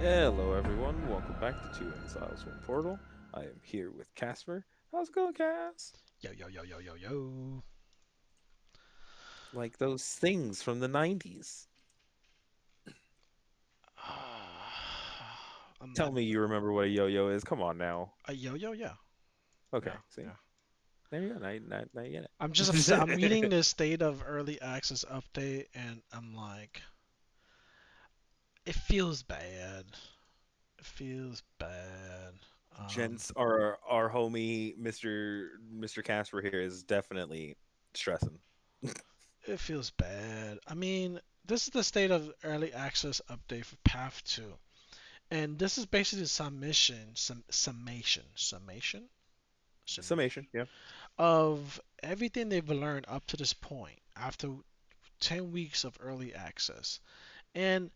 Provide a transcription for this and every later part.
Hello, everyone. Welcome back to Two Exiles, One Portal. I am here with Casper. How's it going, Cass? Yo, yo, yo, yo, yo, yo. Like those things from the 90s. Tell I'm me you remember what a yo-yo is. Come on now. a yo, yo, yeah, Okay, yeah, see? yeah. There you go. Now you get I'm just upset. I'm reading it. the state of early access update, and I'm like, it feels bad. It feels bad. Um, Gents, our homie Mr. Casper here is definitely stressing. it feels bad. I mean, this is the state of early access update for Path 2, and this is basically a summation Summation, yeah. of everything they've learned up to this point after 10 weeks of early access. And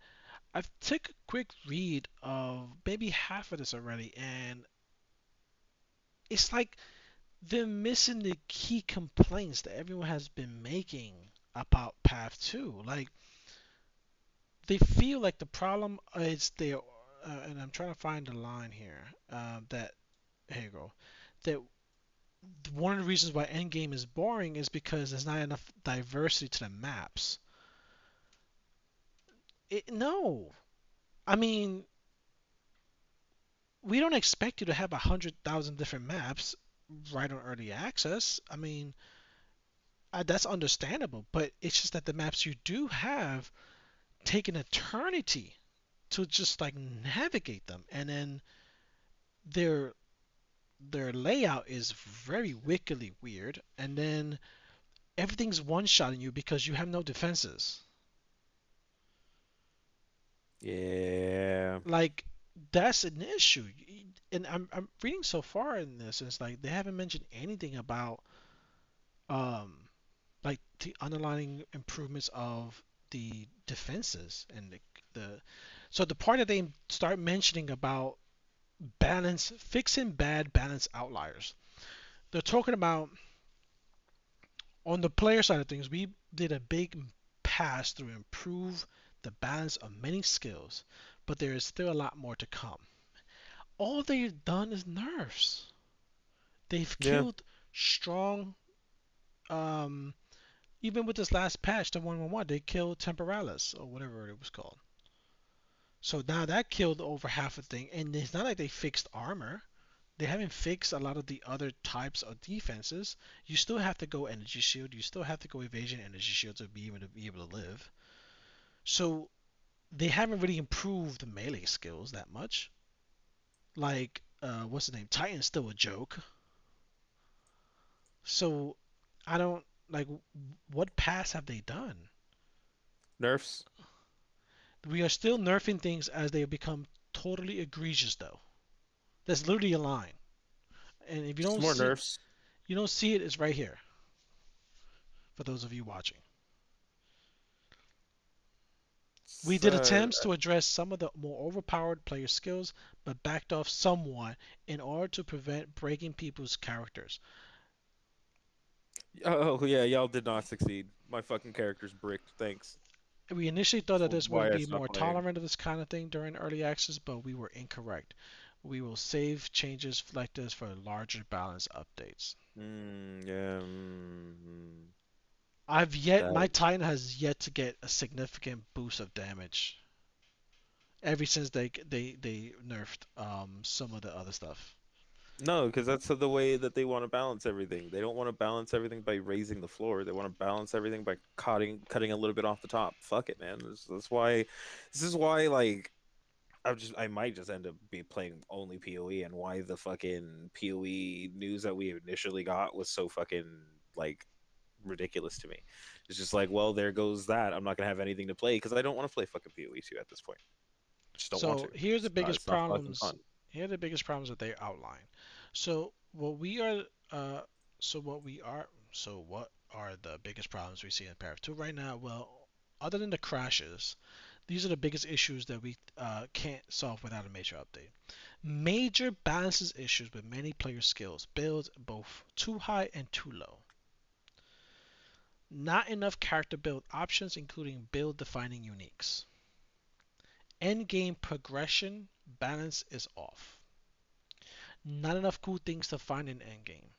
I've took a quick read of maybe half of this already, and it's like they're missing the key complaints that everyone has been making about Path 2. Like, they feel like the problem is their, and I'm trying to find the line here, that, here you go, that one of the reasons why Endgame is boring is because there's not enough diversity to the maps. No. I mean, we don't expect you to have 100,000 different maps right on early access. I mean, that's understandable, but it's just that the maps you do have take an eternity to just like navigate them, and then their their layout is very wickedly weird, and then everything's one-shotting you because you have no defenses. Yeah. Like, that's an issue. And I'm reading so far in this, and it's like they haven't mentioned anything about um like the underlying improvements of the defenses and the so the part that they start mentioning about balance fixing bad balance outliers, they're talking about on the player side of things. We did a big pass through improve the balance of many skills, but there is still a lot more to come. All they've done is nerfs. They've Yeah. killed strong, um even with this last patch, the 111, they killed Temporalis or whatever it was called. So now that killed over half the thing, and it's not like they fixed armor. They haven't fixed a lot of the other types of defenses. You still have to go energy shield. You still have to go evasion energy shield to be able to live. So they haven't really improved the melee skills that much. Like, what's the name? Titan's still a joke. So I don't like what pass have they done? Nerfs. We are still nerfing things as they become totally egregious, though. That's literally a line. And if Just more nerfs. you don't see it, it's right here for those of you watching. We It's, did attempts to address some of the more overpowered player skills, but backed off somewhat in order to prevent breaking people's characters. oh yeah, y'all did not succeed. My fucking character's bricked. Thanks. We initially thought That's that this why would I be stopped more playing. tolerant of this kind of thing during early access, but we were incorrect. We will save changes like this for larger balance updates. Yeah. My That. Titan has yet to get a significant boost of damage ever since they nerfed some of the other stuff. No, because that's the way that they want to balance everything. They don't want to balance everything by raising the floor. They want to balance everything by cutting a little bit off the top. Fuck it, man. That's why. This is why, like, I might just end up be playing only PoE, and why the fucking PoE news that we initially got was so fucking like ridiculous to me. It's just like, well, there goes that. I'm not gonna have anything to play because I don't want to play fucking PoE 2 at this point. I just don't want to. So here's the biggest It's not fucking problems. fun. Here are the biggest problems that they outline. So what we are, uh, what are the biggest problems we see in Paragraph 2 right now? Well, other than the crashes, these are the biggest issues that we can't solve without a major update. Major balances issues with many player skills, builds both too high and too low. Not enough character build options, including build defining uniques. end game progression balance is off. Not enough cool things to find in end game.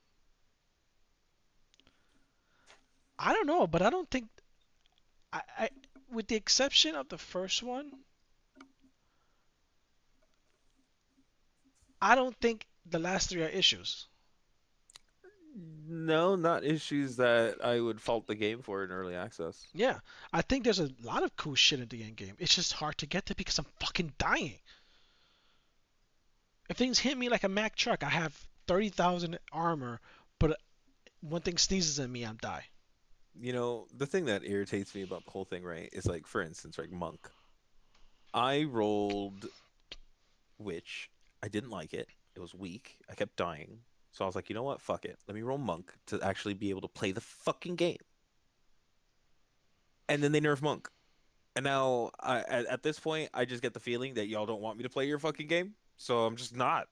I don't know, but I don't think I with the exception of the first one, I don't think the last three are issues. No, not issues that I would fault the game for in early access. Yeah, I think there's a lot of cool shit in the end game. It's just hard to get to because I'm fucking dying. If things hit me like a Mack truck, I have 30,000 armor, but one thing sneezes at me, I'm die. The thing that irritates me about the whole thing, right, is like, for instance, like Monk. I rolled Witch. I didn't like it. It was weak. I kept dying. So I was like, you know what? Fuck it. Let me roll Monk to actually be able to play the fucking game. And then they nerf Monk. And now, at this point, I just get the feeling that y'all don't want me to play your fucking game. So I'm just not.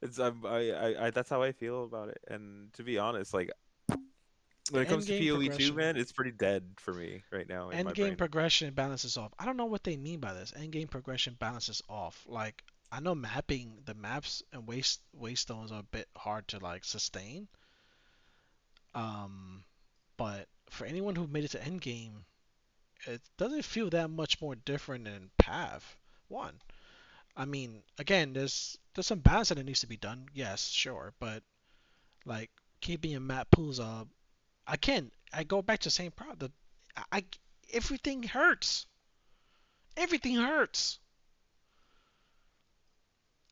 That's how I feel about it. And to be honest, like when The it comes end to game PoE 2, progression, man, it's pretty dead for me right now in end my game brain. progression balances off. I don't know what they mean by this. End game progression balances off. Like I know mapping the maps and wastestones are a bit hard to like sustain. Um, but for anyone who made it to end game, it doesn't feel that much more different than Path one. I mean, again, there's some balancing that needs to be done. Yes, sure, but like keeping your map pools up, I go back to the same problem. I everything hurts. Everything hurts,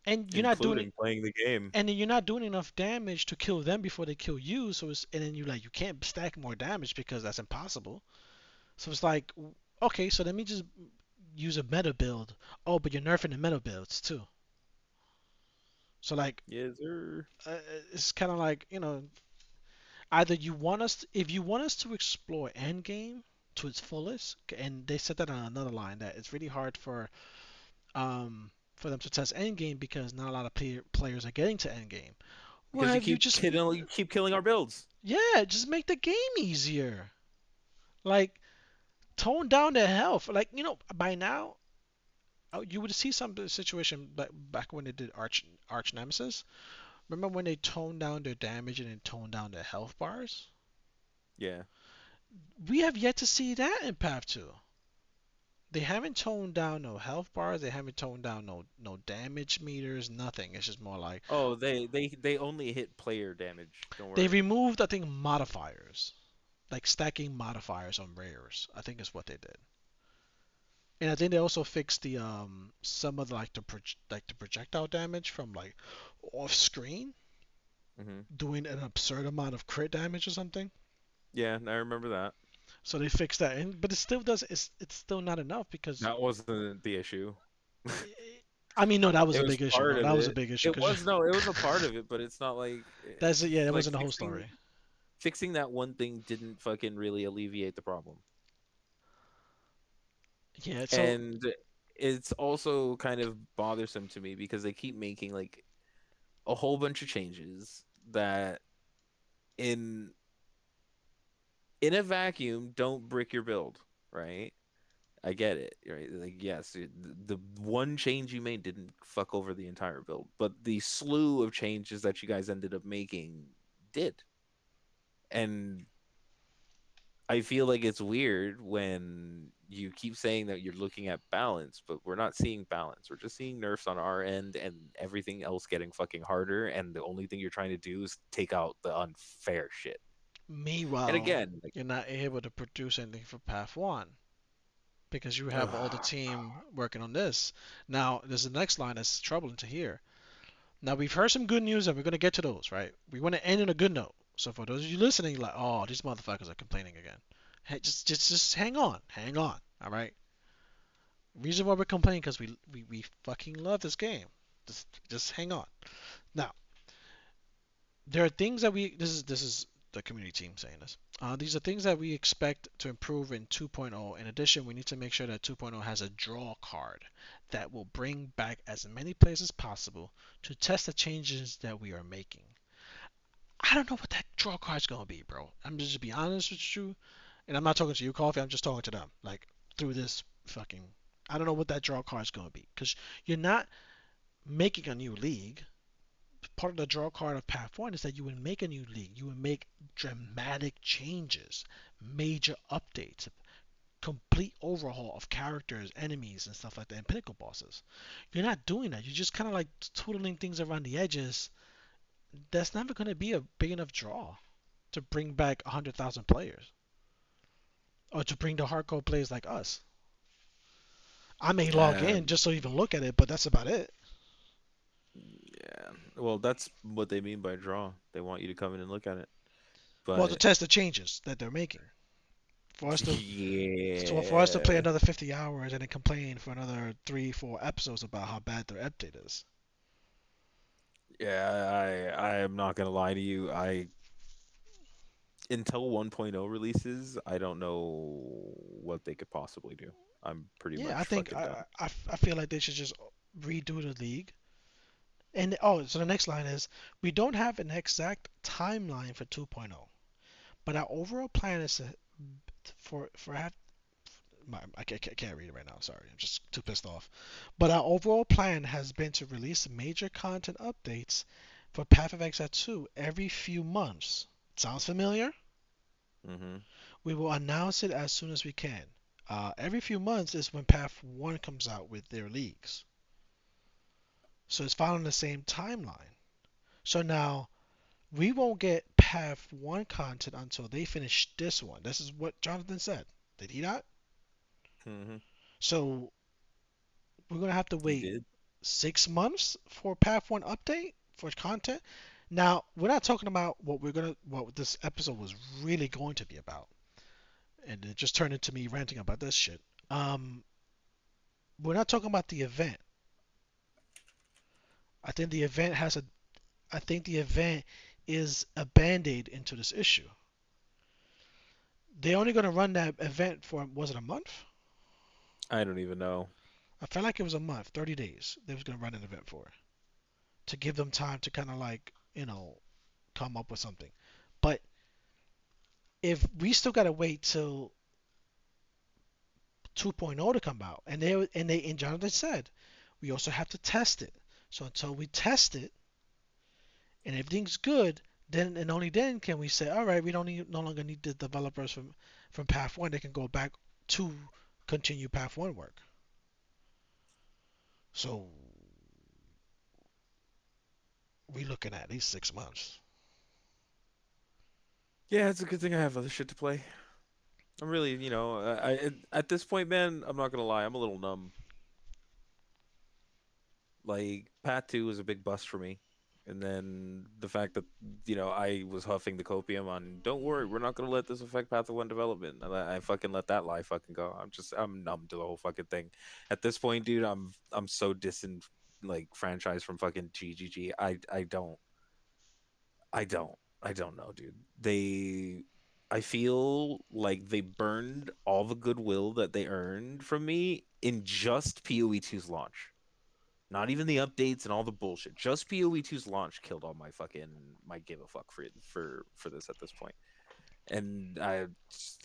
and you're not doing Including playing the game. and then you're not doing enough damage to kill them before they kill you. So it's and then you can't stack more damage because that's impossible. So it's like okay, so let me just use a meta build. Oh, but you're nerfing the meta builds too. So like Yes, sir. uh, it's kind of like either you want us if you want us to explore endgame to its fullest, and they said that on another line that it's really hard for them to test endgame because not a lot of players are getting to endgame. Well, Because have you just you keep killing our builds. yeah, just make the game easier. Like tone down the health. Like by now you would see some situation back when they did Arch Nemesis. Remember when they toned down their damage and then toned down their health bars? Yeah. We have yet to see that in Path 2. They haven't toned down no health bars. They haven't toned down no damage meters. Nothing. It's just more like Oh, they only hit player damage. Don't they worry. removed I think modifiers, like stacking modifiers on rares. I think is what they did. And I think they also fixed the some of the, like the projectile damage from like off screen, Hmm. doing an absurd amount of crit damage or something. Yeah, I remember that. So they fixed that, and but it still does. It's still not enough because That wasn't the issue. I mean, no, that was It a was big issue. part No, of that was a it. big issue It because was no, it was a part of it, but it's not like that's it. Yeah, that like wasn't the whole story. fixing that one thing didn't fucking really alleviate the problem. Yeah, so And it's also kind of bothersome to me because they keep making like a whole bunch of changes that in in a vacuum don't brick your build, right? I get it, right? Like, yes, the one change you made didn't fuck over the entire build, but the slew of changes that you guys ended up making did. And I feel like it's weird when you keep saying that you're looking at balance, but we're not seeing balance. We're just seeing nerfs on our end and everything else getting fucking harder. And the only thing you're trying to do is take out the unfair shit. And meanwhile, again, like, you're not able to produce anything for Path 1 because you have all the team working on this. Now, there's the next line that's troubling to hear. Now, we've heard some good news and we're going to get to those, right? We want to end on a good note. So, for those of you listening, like, oh, these motherfuckers are complaining again. Hey, just hang on. Hang on. All right? Reason why we're complaining because we fucking love this game. Just hang on. Now, there are things that this is the community team saying this. These are things that we expect to improve in 2.0. In addition, we need to make sure that 2.0 has a draw card that will bring back as many players as possible to test the changes that we are making. I don't know what that draw card's gonna be, bro. I'm just be honest with you, and I'm not talking to you, Coffee. I'm just talking to them, like through this fucking. I don't know what that draw card is going to be because you're not making a new league. Part of the draw card of Path 1 is that you would make a new league. You would make dramatic changes, major updates, complete overhaul of characters, enemies, and stuff like that, and pinnacle bosses. You're not doing that. You're just kind of like twiddling things around the edges. That's never going to be a big enough draw to bring back 100,000 players or to bring the hardcore players like us. I may log in Um, just so you even look at it, but that's about it. yeah. Well, that's what they mean by draw. They want you to come in and look at it. Well, to But test the changes that they're making for us to play yeah, another 50 hours and then complain for another 3, 4 episodes about how bad their update is. yeah, I am not gonna lie to you. I until 1.0 releases, I don't know what they could possibly do. I'm pretty Yeah, much I think fucking done. I feel like they should just redo the league. And oh, so the next line is we don't have an exact timeline for 2.0, but our overall plan is for I can't read it right now. Sorry, I'm just too pissed off. But our overall plan has been to release major content updates for Path of Exile 2 every few months. Sounds familiar? Hmm. We will announce it as soon as we can. Every few months is when Path 1 comes out with their leagues. So it's following the same timeline. So now we won't get Path 1 content until they finish this one. This is what Jonathan said. Did he not? Hmm. So we're going to have to He wait did. 6 months for Path 1 update for content. Now, we're not talking about what this episode was really going to be about. And it just turned into me ranting about this shit. Um, we're not talking about the event. I think the event has a I think the event is a band-aid into this issue. They're only going to run that event for, was it a month? I don't even know. I felt like it was a month, 30 days. They was going to run an event for to give them time to kind of like, come up with something. But if we still got to wait till 2.0 to come out, and Jonathan said we also have to test it. So until we test it and everything's good, then and only then can we say, all right, we don't no longer need the developers from Path One. They can go back to continue Path One work. So we looking at least 6 months. Yeah, it's a good thing I have other shit to play. I'm really, at this point, man, I'm not gonna lie, I'm a little numb. Like Path 2 was a big bust for me. And then the fact that, I was huffing the copium on, don't worry, we're not gonna let this affect Path of One development. And I fucking let that lie fucking go. I'm numb to the whole fucking thing. At this point, dude, I'm so like franchise from fucking GGG. I don't know, dude. I feel like they burned all the goodwill that they earned from me in just PoE 2's launch. Not even the updates and all the bullshit. Just PoE 2's launch killed all my give a fuck for this at this point. And I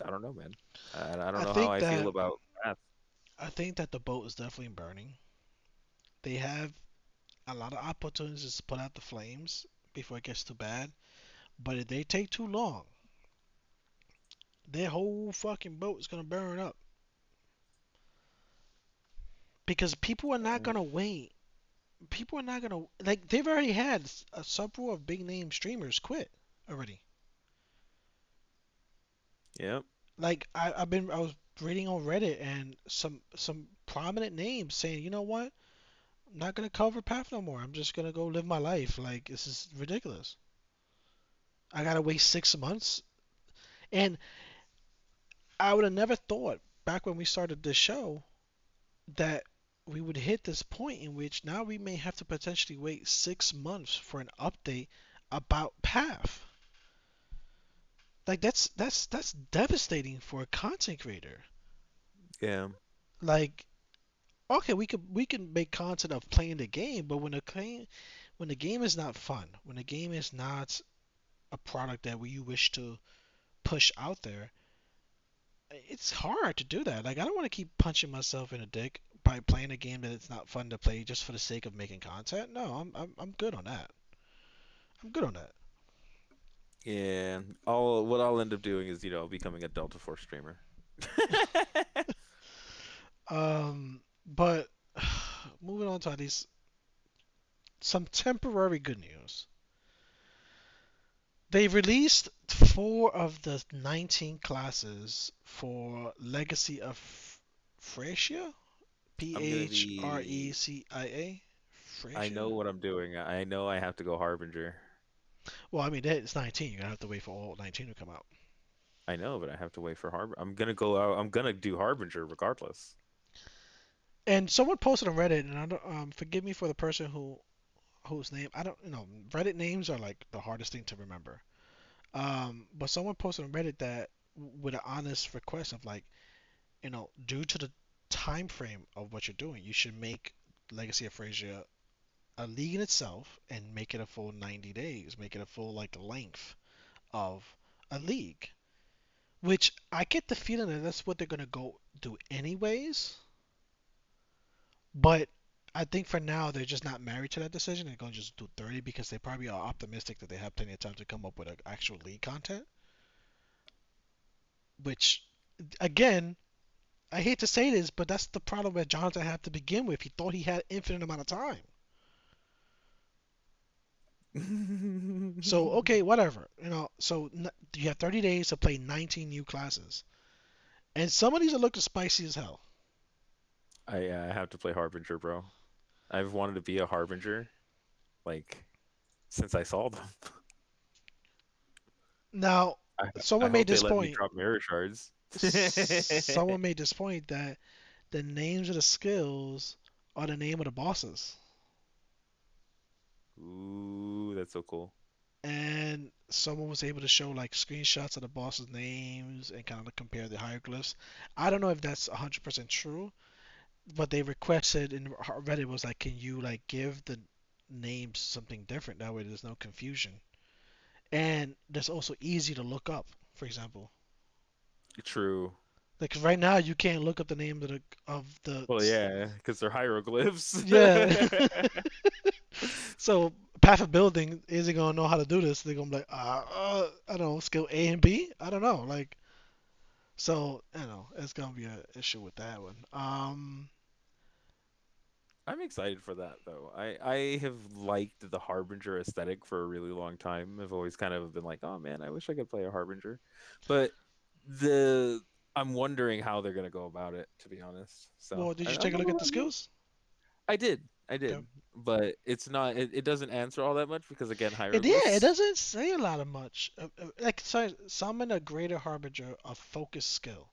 don't know, man. I don't I know how think I feel that about that. I think that the boat is definitely burning. They have a lot of opportunities to put out the flames before it gets too bad. But if they take too long, their whole fucking boat is gonna burn up because people are not gonna wait. People are not gonna like. They've already had a several of big name streamers quit already. Yep. Like I was reading on Reddit and some prominent names saying, you know what, I'm not gonna cover Path no more. I'm just gonna go live my life. Like this is ridiculous. I gotta wait 6 months, and I would have never thought back when we started this show that we would hit this point in which now we may have to potentially wait 6 months for an update about Path. Like that's devastating for a content creator. Yeah. Like okay, we can make content of playing the game, but when the game is not fun, when the game is not a product that you wish to push out there, it's hard to do that. Like I don't want to keep punching myself in the dick by playing a game that it's not fun to play just for the sake of making content. No, I'm good on that. I'm good on that. Yeah, all what I'll end up doing is, becoming a Delta Force streamer. But moving on to at least some temporary good news. They released four of the 19 classes for Legacy of Phrecia. P I'm gonna H R E be. C I A. I know Phrecia. what I'm doing. I know I have to go Harbinger. Well, I mean, it's 19. You're gonna have to wait for all 19 to come out. I know, but I have to wait for Harbinger. I'm gonna go out. I'm gonna do Harbinger regardless. And someone posted on Reddit, and I don't, forgive me for the person whose name I don't, Reddit names are like the hardest thing to remember. But someone posted on Reddit that with an honest request of like, due to the time frame of what you're doing, you should make Legacy of Phrecia a league in itself and make it a full 90 days, make it a full like length of a league. Which I get the feeling that that's what they're gonna go do anyways. But I think for now they're just not married to that decision. They're gonna just do 30 because they probably are optimistic that they have plenty of time to come up with actual league content. Which, again, I hate to say this, but that's the problem that Jonathan had to begin with. He thought he had infinite amount of time. So okay, whatever. So you have 30 days to play 19 new classes, and some of these are looking spicy as hell. I have to play Harbinger, bro. I've wanted to be a Harbinger like since I saw them. Now, I I someone made hope they this let me point. drop mirror shards. Someone made this point that the names of the skills are the name of the bosses. Ooh, that's so cool. And someone was able to show like screenshots of the bosses' names and kind of compare the hieroglyphs. I don't know if that's 100% true, but they requested in Reddit was like, can you like give the names something different? That way there's no confusion. And that's also easy to look up, for example. True. Like 'cause right now you can't look up the name of the Well, yeah, because they're hieroglyphs. yeah. So path of building isn't gonna know how to do this. They're gonna be like, I don't know, skill A and B. I don't know, like so. It's gonna be an issue with that one. I'm excited for that though. I have liked the Harbinger aesthetic for a really long time. I've always kind of been like, oh man, I wish I could play a Harbinger. But the I'm wondering how they're gonna go about it, to be honest. So Well, did you I'm take a a look at little, the skills? I Okay. did, but it's not. It doesn't answer all that much because again, Yeah, it hieroglyphs. doesn't say a lot of much. Like so, summon a greater harbinger of focus skill.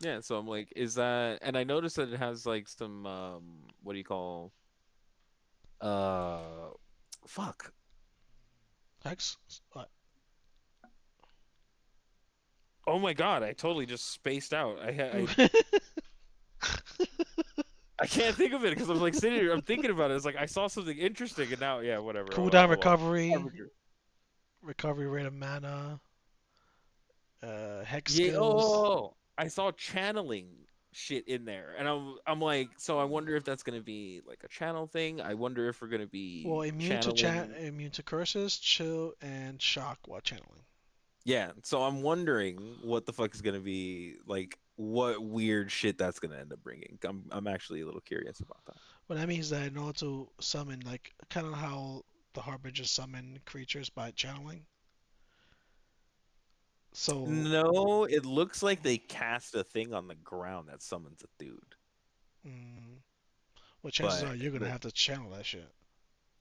Yeah, so I'm like, is that? And I noticed that it has like some what do you call uh, fuck. Hex. What? Oh my God, I totally just spaced out. I can't think of it because I'm like sitting here, I'm thinking about it. It's like I saw something interesting, and now, yeah, whatever. Hold on, Cooldown hold on. recovery, Harbinger. recovery rate of mana, hex Yeah. skills. I saw channeling shit in there, and I'm like, so I wonder if that's gonna be like a channel thing. I wonder if we're gonna Well, be channeling. immune to curses, chill, and shock while channeling. Yeah. So I'm wondering what the fuck is gonna be like. What weird shit that's gonna end up bringing. I'm actually a little curious about that. What that means that in order to summon, like kind of how the harbingers summon creatures by channeling. So, No, it looks like they cast a thing on the ground that summons a dude. mm, well, chances But are you're gonna the have to channel that shit.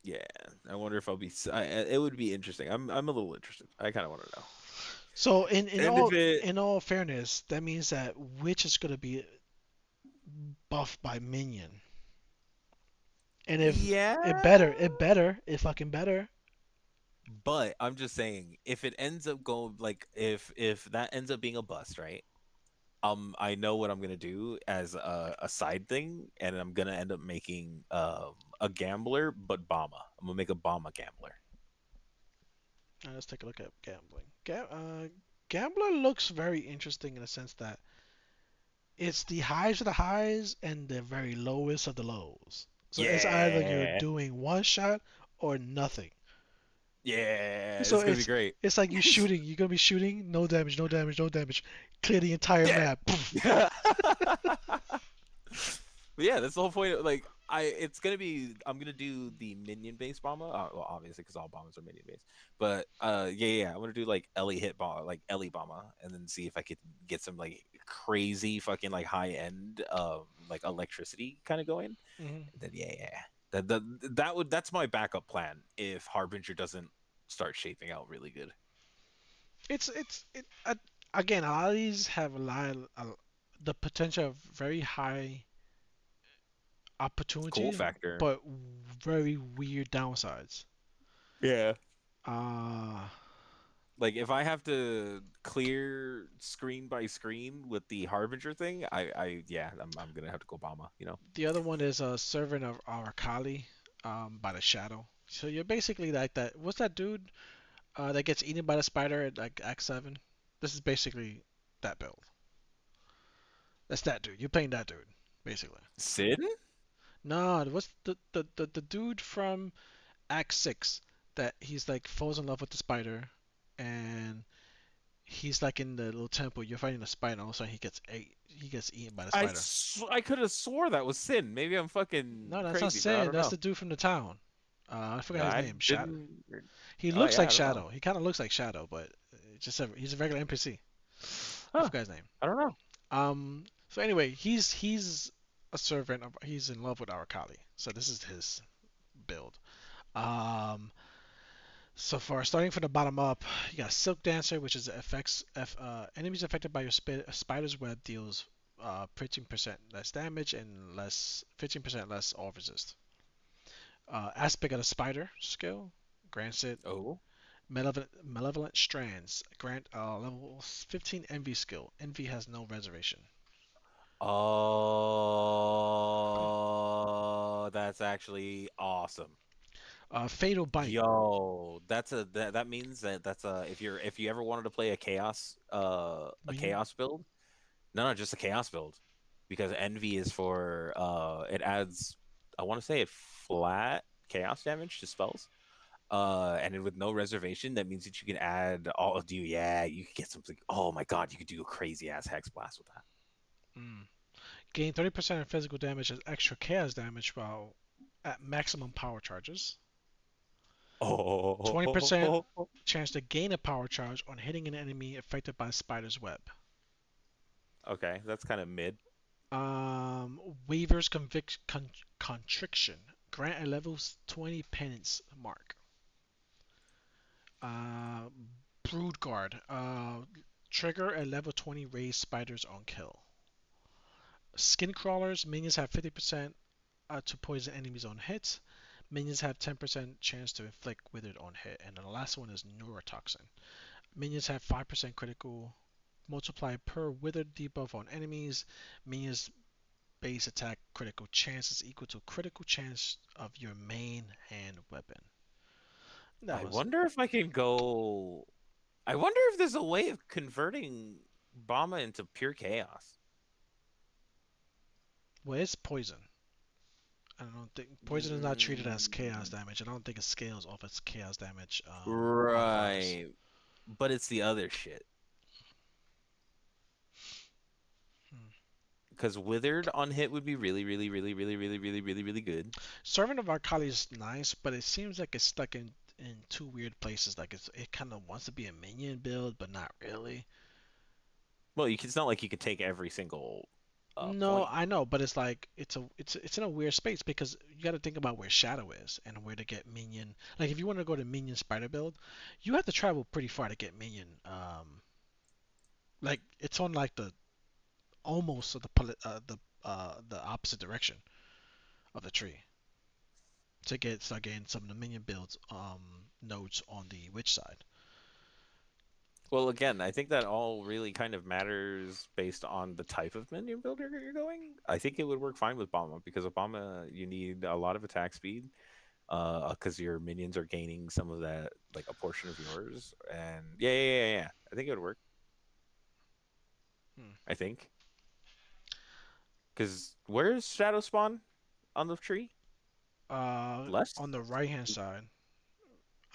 yeah, I wonder if I'll be. It would be interesting. I'm a little interested. I kind of want to know. So, in And if all it, in all fairness, that means that witch is gonna be buffed by minion, and if yeah, it fucking better. but I'm just saying, if it ends up going like if that ends up being a bust, right? I know what I'm gonna do as a side thing, and I'm gonna end up making a gambler, but Bama. I'm gonna make a Bama gambler. Let's take a look at gambling. Gambler looks very interesting in the sense that it's the highs of the highs and the very lowest of the lows. So it's either you're Yeah. doing one shot or nothing. Yeah. So It's gonna be great. it's like you shooting. You're gonna be shooting, no damage, no damage, no damage. Clear the entire Yeah. map. Poof. But yeah, that's the whole point. Like, it's gonna be. I'm gonna do the minion based bomber. Well, obviously, because all bombers are minion based. But yeah. I'm gonna do like Ellie hit bomber, like Ellie bomber, and then see if I could get some like crazy fucking like high end like electricity kind of going. Mhm. And then yeah. That's my backup plan if Harbinger doesn't start shaping out really good. Again, a lot of these have the potential of very high Cool opportunity, factor. but very weird downsides. Yeah. Uh, Like if I have to clear screen by screen with the Harbinger thing, yeah, I'm gonna have to go Obama, you know? the other one is a servant of Arakali, by the Shadow. So you're basically like that. What's that dude that gets eaten by the spider at like Act 7? This is basically that build. That's that dude. You're playing that dude, basically. Sid? No, what's the dude from Act 6 that he's like falls in love with the spider and he's like in the little temple. You're fighting the spider, and all of a sudden he gets eaten by the spider. I could have swore that was Sin. Maybe I'm No, fucking that's not crazy, bro. I Sin. don't That's know. the dude from the town. I forgot his I name. Shadow. didn't. He Oh looks yeah, like I don't know. Shadow. He kind of looks like Shadow, but he's a regular NPC. I Huh? forgot his name. I don't know. So anyway, he's a servant of. He's in love with Arakali. So this is his build. Um, so far, starting from the bottom up, you got Silk Dancer, which is enemies affected by your spider's web deals 15% less damage and 15% less all resist. Aspect of the Spider skill grants it Oh. malevolent strands. Grant level 15 Envy skill. Envy has no reservation. Oh, that's actually awesome. Fatal Bite. Yo, that means that's a if you ever wanted to play a Minion. chaos build, no, just a chaos build, because envy is for it adds, I want to say it flat chaos damage to spells, and with no reservation, that means that you can add all of you. Yeah, you could get something. Oh my god, you could do a crazy ass hex blast with that. Mm. Gain 30% of physical damage as extra chaos damage while at maximum power charges. 20% Oh, chance to gain a power charge on hitting an enemy affected by spider's web. okay, that's kind of mid. Weaver's Contriction. Grant a level 20 penance mark. Uh, Brood Guard. Trigger a level 20 raised spiders on kill. Skin Crawlers. Minions have 50% to poison enemies on hits. Minions have 10% chance to inflict withered on hit. And then the last one is Neurotoxin. Minions have 5% critical multiply per withered debuff on enemies. Minions base attack critical chance is equal to critical chance of your main hand weapon. That I was it. wonder if I can go. I wonder if there's a way of converting Bama into pure chaos. Well, it's poison. I don't think poison is not treated as chaos Mm, damage. I don't think it scales off its chaos damage modifiers. right. But it's the other shit. Hmm. Because withered on hit would be really, really, really, really, really, really, really, really good. Servant of Arcali is nice, but it seems like it's stuck in two weird places. Like it kind of wants to be a minion build, but not really. Well, it's not like you could take every single No, point. I know, but it's like it's in a weird space because you got to think about where Shadow is and where to get minion. Like if you want to go to minion spider build, you have to travel pretty far to get minion. Like it's on like the almost the opposite direction of the tree to start getting some of the minion builds nodes on the witch side. Well, again, I think that all really kind of matters based on the type of minion builder you're going. I think it would work fine with Obama because Obama, you need a lot of attack speed, because your minions are gaining some of that, like a portion of yours. And yeah. I think it would work. I think. Because where's Shadow Spawn on the tree? Uh, Left? on the right hand side.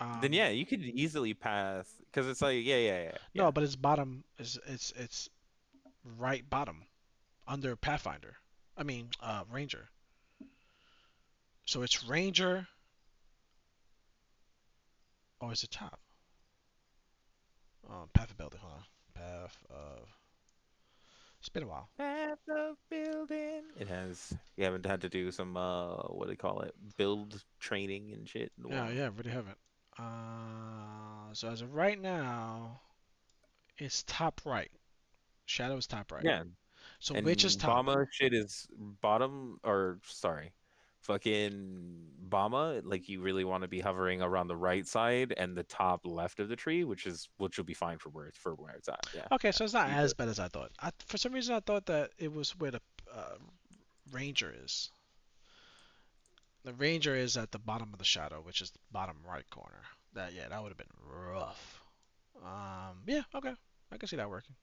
Then Um, yeah, you could easily pass because it's like yeah. no, but it's bottom. It's right bottom under Pathfinder. I mean, Ranger. So it's Ranger. Oh, it's the top. Path of Building. Hold on. Path of. It's been a while. Path of building. It has. You haven't had to do some what do they call it? Build training and shit in a Yeah, while. yeah, really haven't. So as of right now, it's top right. Shadow is top right. Yeah, So which is and top? Bama shit is bottom or sorry, fucking Bama. Like you really want to be hovering around the right side and the top left of the tree, which will be fine for where it's at. Yeah, Okay, yeah, so it's not you as good. bad as I thought. For some reason, I thought that it was where the uh, Ranger is. The Ranger is at the bottom of the shadow, which is the bottom right corner. That would have been rough. Yeah, okay, I can see that working.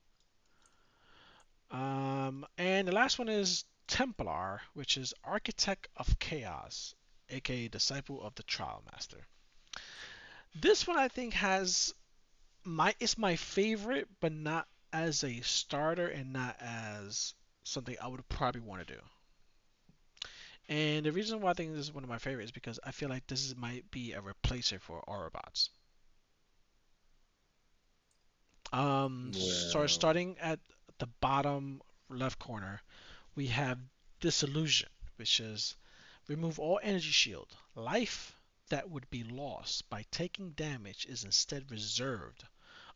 And the last one is Templar, which is Architect of Chaos, aka Disciple of the Trial Master. This one I think has it's my favorite, but not as a starter and not as something I would probably want to do. And the reason why I think this is one of my favorites is because I feel like might be a replacer for Autobots. So Well, starting at the bottom left corner, we have Disillusion, which is remove all energy shield. Life that would be lost by taking damage is instead reserved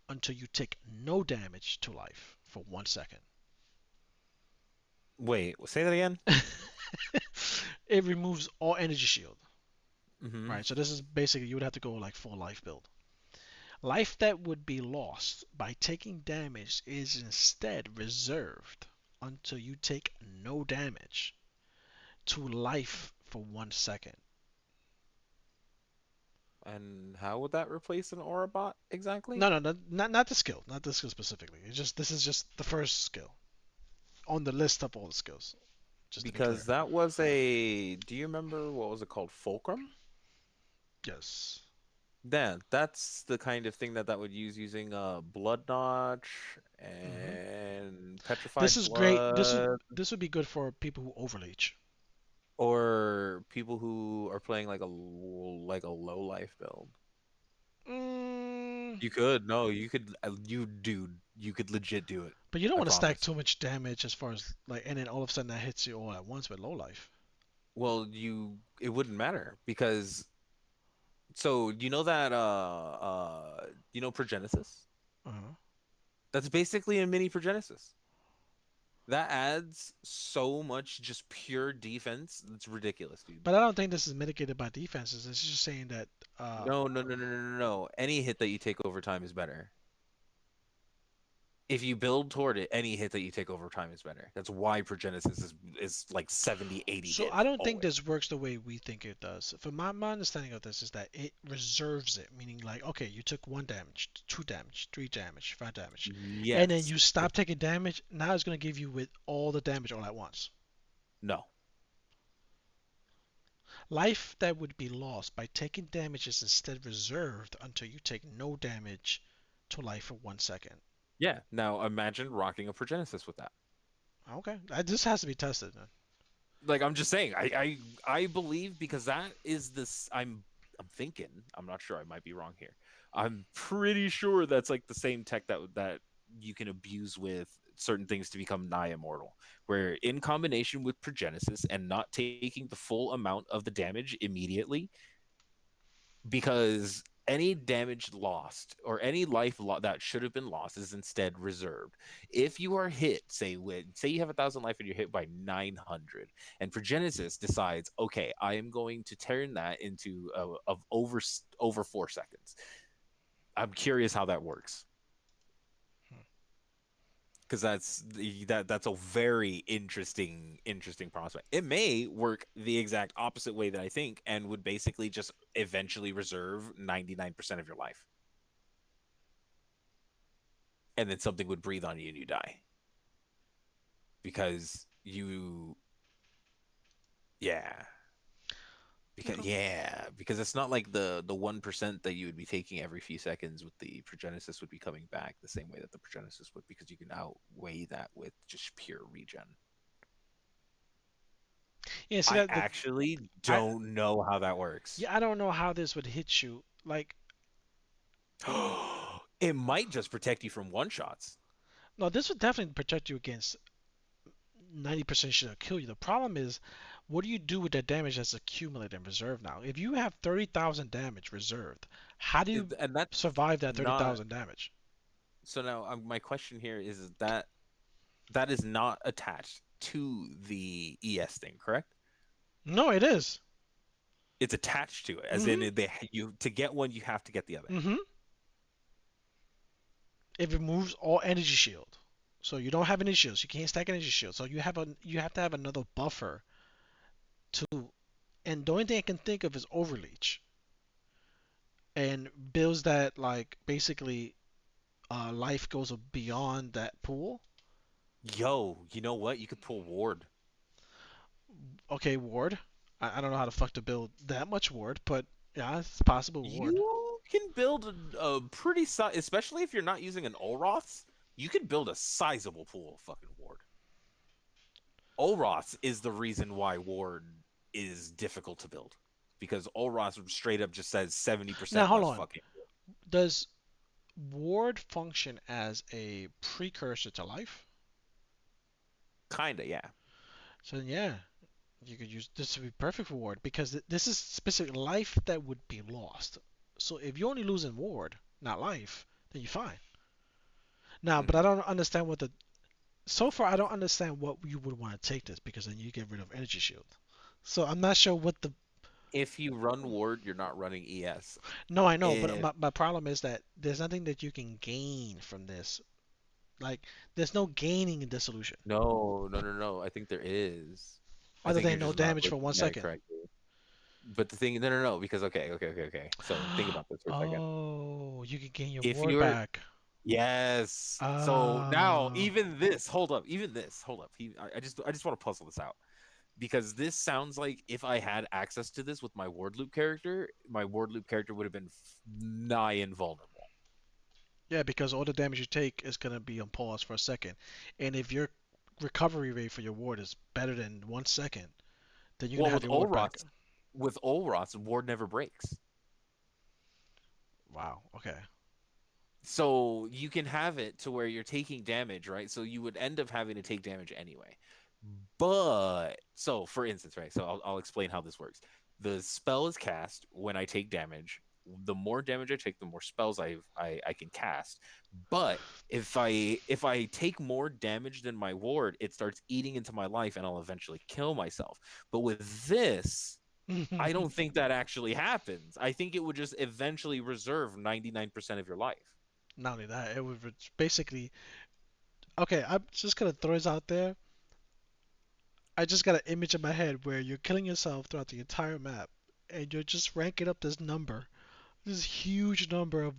until you take no damage to life for 1 second. wait, say that again. It removes all energy shield. Mm-hmm. Right, so this is basically you would have to go like full life build. Life that would be lost by taking damage is instead reserved until you take no damage to life for 1 second. And how would that replace an aura bot exactly? No, not the skill, not the skill specifically. It's just this is just the first skill on the list of all the skills. Just to be Because clear. that was a. Do you remember what was it called? Fulcrum? Yes. That's the kind of thing that would use using blood notch hmm and This petrified is great. blood, This would be good for people who overleech. or people who are playing like a low life build. Mm, You could no, you could you dude, you could legit do it. but you don't I want to stack promise. too much damage as far as like, and then all of a sudden that hits you all at once with low life. Well, it wouldn't matter because so you know that you know Progenesis? Uh-huh. That's basically a mini Progenesis. That adds so much just pure defense. It's ridiculous, dude. But I don't think this is mitigated by defenses. It's just saying that. No. Any hit that you take over time is better. If you build toward it, any hit that you take over time is better. That's why Progenesis is like 70, 80 So I diff don't think always. this works the way we think it does. For my understanding of this is that it reserves it, meaning like, okay, you took 1 damage, 2 damage, 3 damage, 5 damage, and then Yes. you stop taking damage. Now it's gonna give you with all the damage all at once. No. Life that would be lost by taking damage is instead reserved until you take no damage to life for 1 second. Yeah. Now imagine rocking a Progenesis with that. Okay, this has to be tested then. Like I'm just saying, I believe because that is this I'm thinking, I'm not sure, I might be wrong here. I'm pretty sure that's like the same tech that you can abuse with certain things to become nigh immortal, where in combination with Progenesis and not taking the full amount of the damage immediately, because any damage lost or any that should have been lost is instead reserved. If you are hit, say you have 1,000 life and you're hit by 900, and Progenesis decides, okay, I am going to turn that into of over 4 seconds. I'm curious how that works Hmm. because that's a very interesting prospect. It may work the exact opposite way that I think, and would basically just eventually reserve 99% of your life, and then something would breathe on you and you die. because you, yeah, Okay. because it's not like the 1% that you would be taking every few seconds with the Progenesis would be coming back the same way that the Progenesis would, because you can outweigh that with just pure regen. Yeah, see I that the actually I don't know how that works. yeah, I don't know how this would hit you. Like, It might just protect you from one shots. no, this would definitely protect you against 90% should kill you. The problem is, what do you do with that damage that's accumulated in reserve now? If you have 30,000 damage reserved, how do you And that's survive that not. 30,000 damage? So now my question here is that that is not attached to the ES thing, correct? No, it is. It's attached to it, as in Mm-hmm. they you to get one, you have to get the other. Mm-hmm. It removes all energy shield. So you don't have any shields. You can't stack energy shields. So you have to have another buffer to, and the only thing I can think of is overleech and builds that like basically life goes beyond that pool. Yo, you know what? You could pull ward. Okay, ward. I don't know how the fuck to build that much ward, but yeah, it's possible ward. You can build a pretty size, especially if you're not using an Olroth's. You can build a sizable pool of fucking ward. Olroth's is the reason why ward is difficult to build, because Olroth's straight up just says Now 70% hold less on. fucking. Does ward function as a precursor to life? Kinda, yeah. So yeah, you could use this to be perfect for ward because this is specific life that would be lost. So if you're only losing ward, not life, then you're fine. Now, but I Hmm. don't understand what the so far I don't understand what you would want to take this because then you get rid of energy shield. So I'm not sure what the If you run ward, you're not running ES. no I know, but If my problem is that there's nothing that you can gain from this. Like there's no gaining in this solution no, no, no, no. I think there is. I other think than you're no just not damage for looking one at it second. correctly. But the thing, no, no, no, because okay. So think about this for a second. Oh, you can gain your If ward you're back. Yes. So now, Uh, even this, hold up, even this, hold up. I just want to puzzle this out, because this sounds like if I had access to this with my ward loop character would have been nigh invulnerable. yeah, because all the damage you take is gonna be on pause for a second, and if your recovery rate for your ward is better than 1 second, then you're gonna Well, have your ward back. With Olroth's, ward never breaks. Wow. Okay. So you can have it to where you're taking damage, right? So you would end up having to take damage anyway. But so for instance, right? So I'll explain how this works. The spell is cast when I take damage. The more damage I take, the more spells I can cast. But if I take more damage than my ward, it starts eating into my life and I'll eventually kill myself. But with this, I don't think that actually happens. I think it would just eventually reserve 99% of your life. Not only that, it would basically. Okay, I'm just gonna throw this out there. I just got an image in my head where you're killing yourself throughout the entire map, and you're just ranking up this number, this huge number of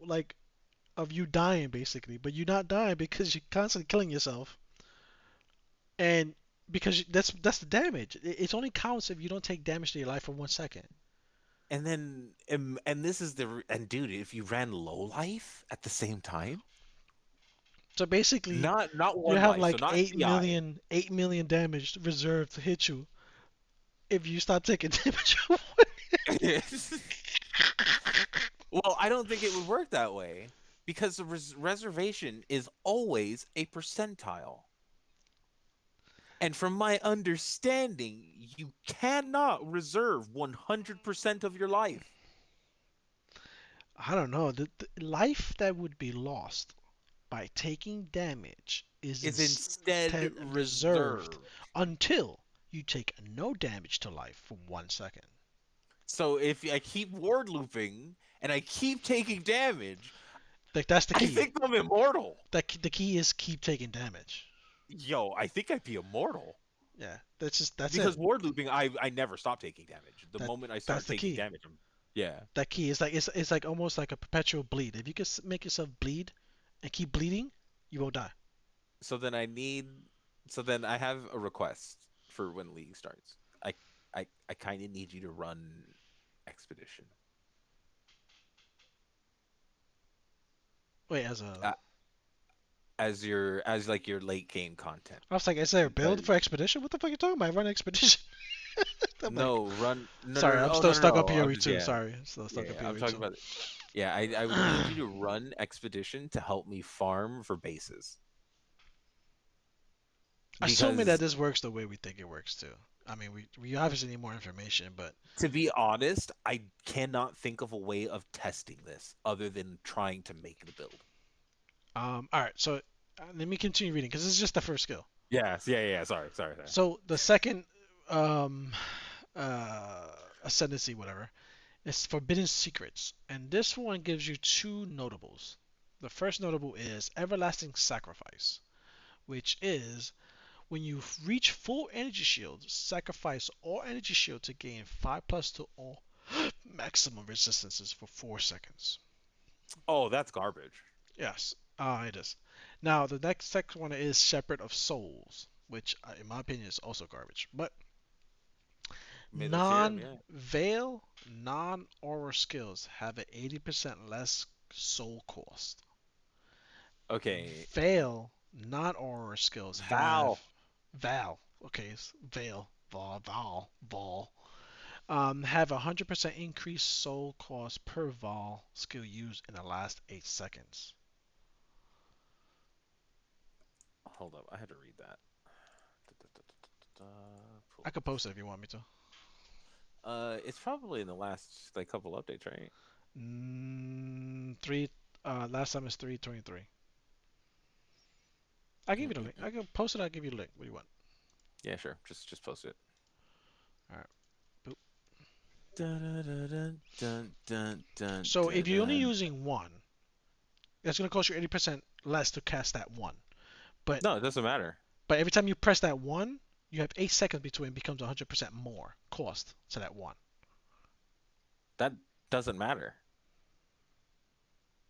like of you dying basically, but you're not dying because you're constantly killing yourself, and because that's the damage. It only counts if you don't take damage to your life for 1 second. And then and this is the and dude, if you ran low life at the same time, So basically, not you one have life, so like not CI. 8 million damage reserved to hit you if you stop taking damage. Well, I don't think it would work that way, because the reservation is always a percentile. And from my understanding, you cannot reserve 100% of your life. I don't know. The life that would be lost by taking damage is Is instead instead reserved reserved. until you take no damage to life for 1 second. So if I keep ward looping and I keep taking damage, Like that's the I key. think I'm immortal. The key is keep taking damage. Yo, I think I'd be immortal. Yeah, that's it. Because ward looping, I never stop taking damage. The That moment I that's start the taking key. damage, yeah. That key is like it's like almost like a perpetual bleed. If you can make yourself bleed and keep bleeding, you won't die. So then I need. So then I have a request for when League starts. I kind of need you to run Expedition Wait, as a uh, as your late game content I was like, is there a build because for expedition? What the fuck are you talking about? I run expedition. I'm like, no run no sorry, no no I'm oh still no no stuck on no I'm PoE just two. yeah Sorry, I'm still stuck on yeah I'm PoE talking two. about it. Yeah, I would need you to run Expedition to help me farm for bases Assuming that because this works the way we think it works too. I mean, we obviously need more information, but to be honest, I cannot think of a way of testing this other than trying to make the build. all right. So let me continue reading because this is just the first skill. Yes, yeah. Sorry. So the second um, uh, ascendancy, whatever, is forbidden secrets, and this one gives you two notables. The first notable is everlasting sacrifice, which is when you reach full energy shield, sacrifice all energy shield to gain 5 plus to all maximum resistances for 4 seconds. Oh, that's garbage. Yes, it is. Now, the next second one is Shepherd of Souls, which, in my opinion, is also garbage. But Middle tier, non yeah. Veil, non Aura skills have an 80% less soul cost. Okay, Veil, non Aura skills have Val. Val. Okay, Veil, Val, have a 100% increased soul cost per Vol skill used in the last 8 seconds. Hold up, I had to read that. I could Pools. post it if you want me to. It's probably in the last like couple updates, right? Three. Last time is 323. I'll give you the link. Mm-mm-mm. I can post it. I'll give you the link. What do you want? Yeah, sure. Just post it. All right. Boop. Dun, dun, dun, dun, dun, dun, So if dun, you're only dun. using one, that's gonna cost you 80% less to cast that one. But No, it doesn't matter. every time you press that one, you have 8 seconds between it becomes 100% more cost to that one. That doesn't matter.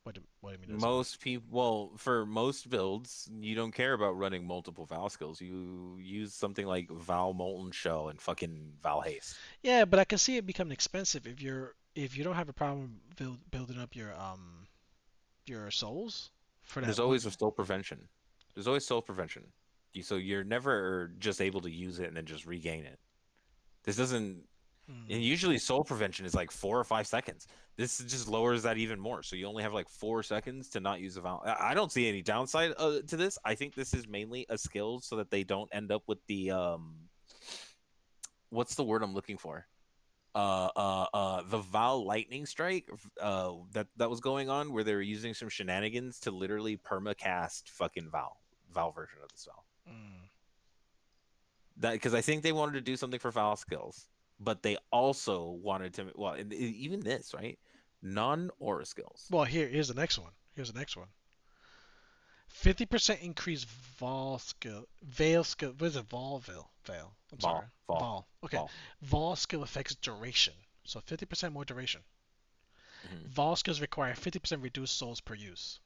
What do you mean doesn't matter? Most people, well, for most builds, you don't care about running multiple Val skills. You use something like Val Molten Shell and fucking Val Haste. Yeah, but I can see it becoming expensive if you don't have a problem building up your souls for There's that always a one. soul prevention. There's always soul prevention. So you're never just able to use it and then just regain it. This doesn't, and Mm. usually soul prevention is like 4 or 5 seconds. This just lowers that even more. So you only have like 4 seconds to not use a Val. I don't see any downside to this. I think this is mainly a skill so that they don't end up with the what's the word I'm looking for? The Val lightning strike that was going on where they were using some shenanigans to literally permacast fucking Val version of this Val. Mm. That because I think they wanted to do something for Val skills, but they also wanted to well even this right non aura skills. Well, here's the next one. Here's the next one. 50% increase Veil skill. What is it? Veil. I'm sorry. Val Vol. Okay. Val. Vol skill affects duration. So 50% more duration. Hmm. Vol skills require 50% reduced souls per use.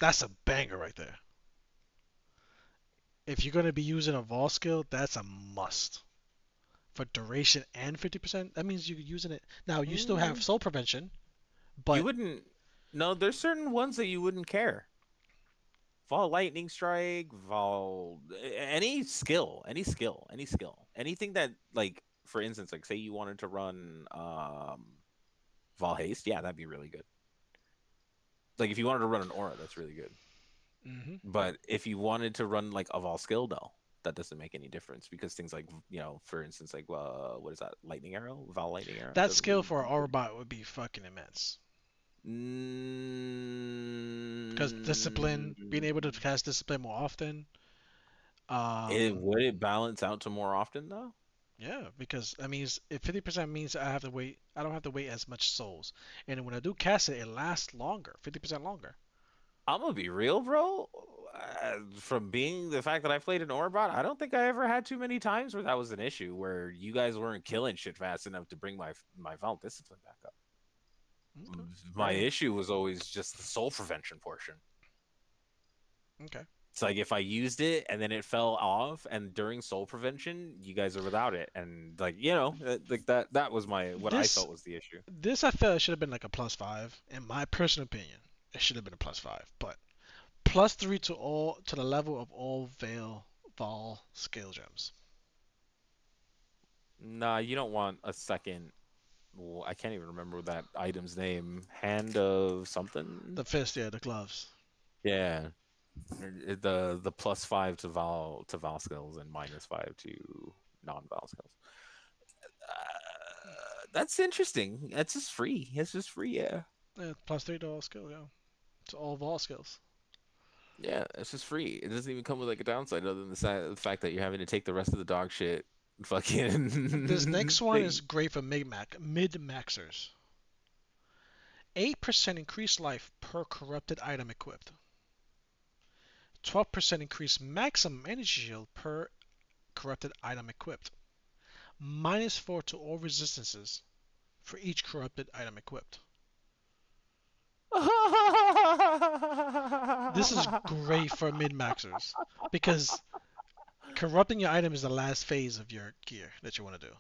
That's a banger right there. If you're going to be using a Vol skill, that's a must. For duration and 50%, that means you're using it. Now, you still have Mm, soul prevention, you but. wouldn't. No, there's certain ones that you wouldn't care. Vol lightning strike, Vol any skill, anything that like for instance, like say you wanted to run Vol haste, yeah, that'd be really good. Like if you wanted to run an aura, that's really good. Mhm. But if you wanted to run like a Vol skill, though, that doesn't make any difference because things like for instance, like what is that, lightning arrow, Val lightning arrow, That doesn't skill really. for an Orbot would be fucking immense. Because discipline, being able to Mm, cast discipline more often. Um, would it balance out to more often though? yeah, because that means if 50% means I don't have to wait as much souls. And when I do cast it, it lasts longer, 50% longer. I'm gonna be real, bro. From being the fact that I played an Orbot, I don't think I ever had too many times where that was an issue where you guys weren't killing shit fast enough to bring my Vault discipline back up. Okay. My Fair enough. issue was always just the soul prevention portion. Okay. It's like if I used it and then it fell off, and during soul prevention, you guys are without it, and like like that was my what I This felt was the issue. this I felt it should have been like a +5 in my personal opinion. It should have been a +5, but +3 to the level of all Veil Vol skill gems. Nah, you don't want a second. Well, I can't even remember that item's name. Hand of something. The fist, yeah, the gloves. Yeah, the +5 to Val skills and -5 to non-Val skills. That's interesting. That's just free. It's just free. Yeah. Yeah, +3 to all skill, yeah. To all Vol skills. Yeah, it's just free. It doesn't even come with like a downside other than the fact that you're having to take the rest of the dog shit This fucking next one is thing. great for mid-maxers. 8% increased life per corrupted item equipped. 12% increased maximum energy shield per corrupted item equipped. -4 to all resistances for each corrupted item equipped. This is great for mid-maxers because corrupting your item is the last phase of your gear that you want to do.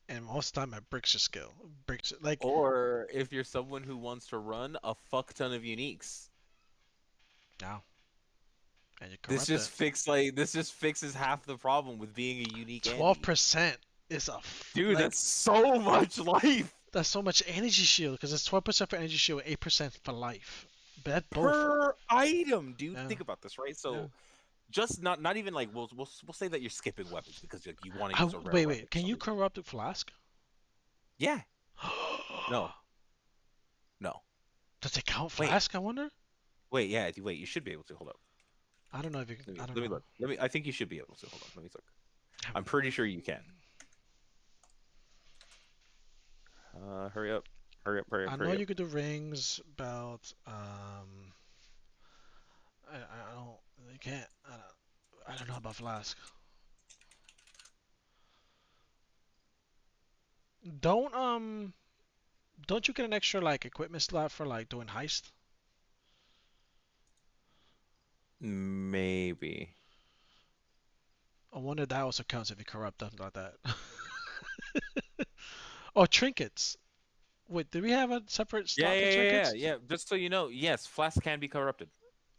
And most of the time it breaks your skill. Breaks like Or if you're someone who wants to run a fuck ton of uniques. now and you corrupt it. This just fixes half the problem with being a unique Andy. 12% is Dude, like that's so much life that's so much energy shield because it's 12% for energy shield, 8% for life. But that's both. per item, dude. Yeah, Think about this, right? yeah. So just not even like we'll say that you're skipping weapons because you want to use a rare weapon Wait. or Can you something. corrupt a flask? Yeah. No. No. Does it count Wait. flask? I wonder. Wait. Yeah. Wait. You should be able to. Hold up. I don't know if you can. I don't Let me know. look. Let me. I think you should be able to. Hold on. Let me look. I'm pretty sure you can. Hurry up. Hurry up. Hurry up. I know Hurry up. you could do rings, belt. I don't. You can't. I don't know about flask. Don't don't you get an extra like equipment slot for like doing heist? Maybe. I wonder that also counts if you corrupt something like that. Or trinkets. Wait, do we have a separate Yeah. slot for Yeah. Yeah. Yeah. trinkets? Yeah. Just so you know, yes, flasks can be corrupted.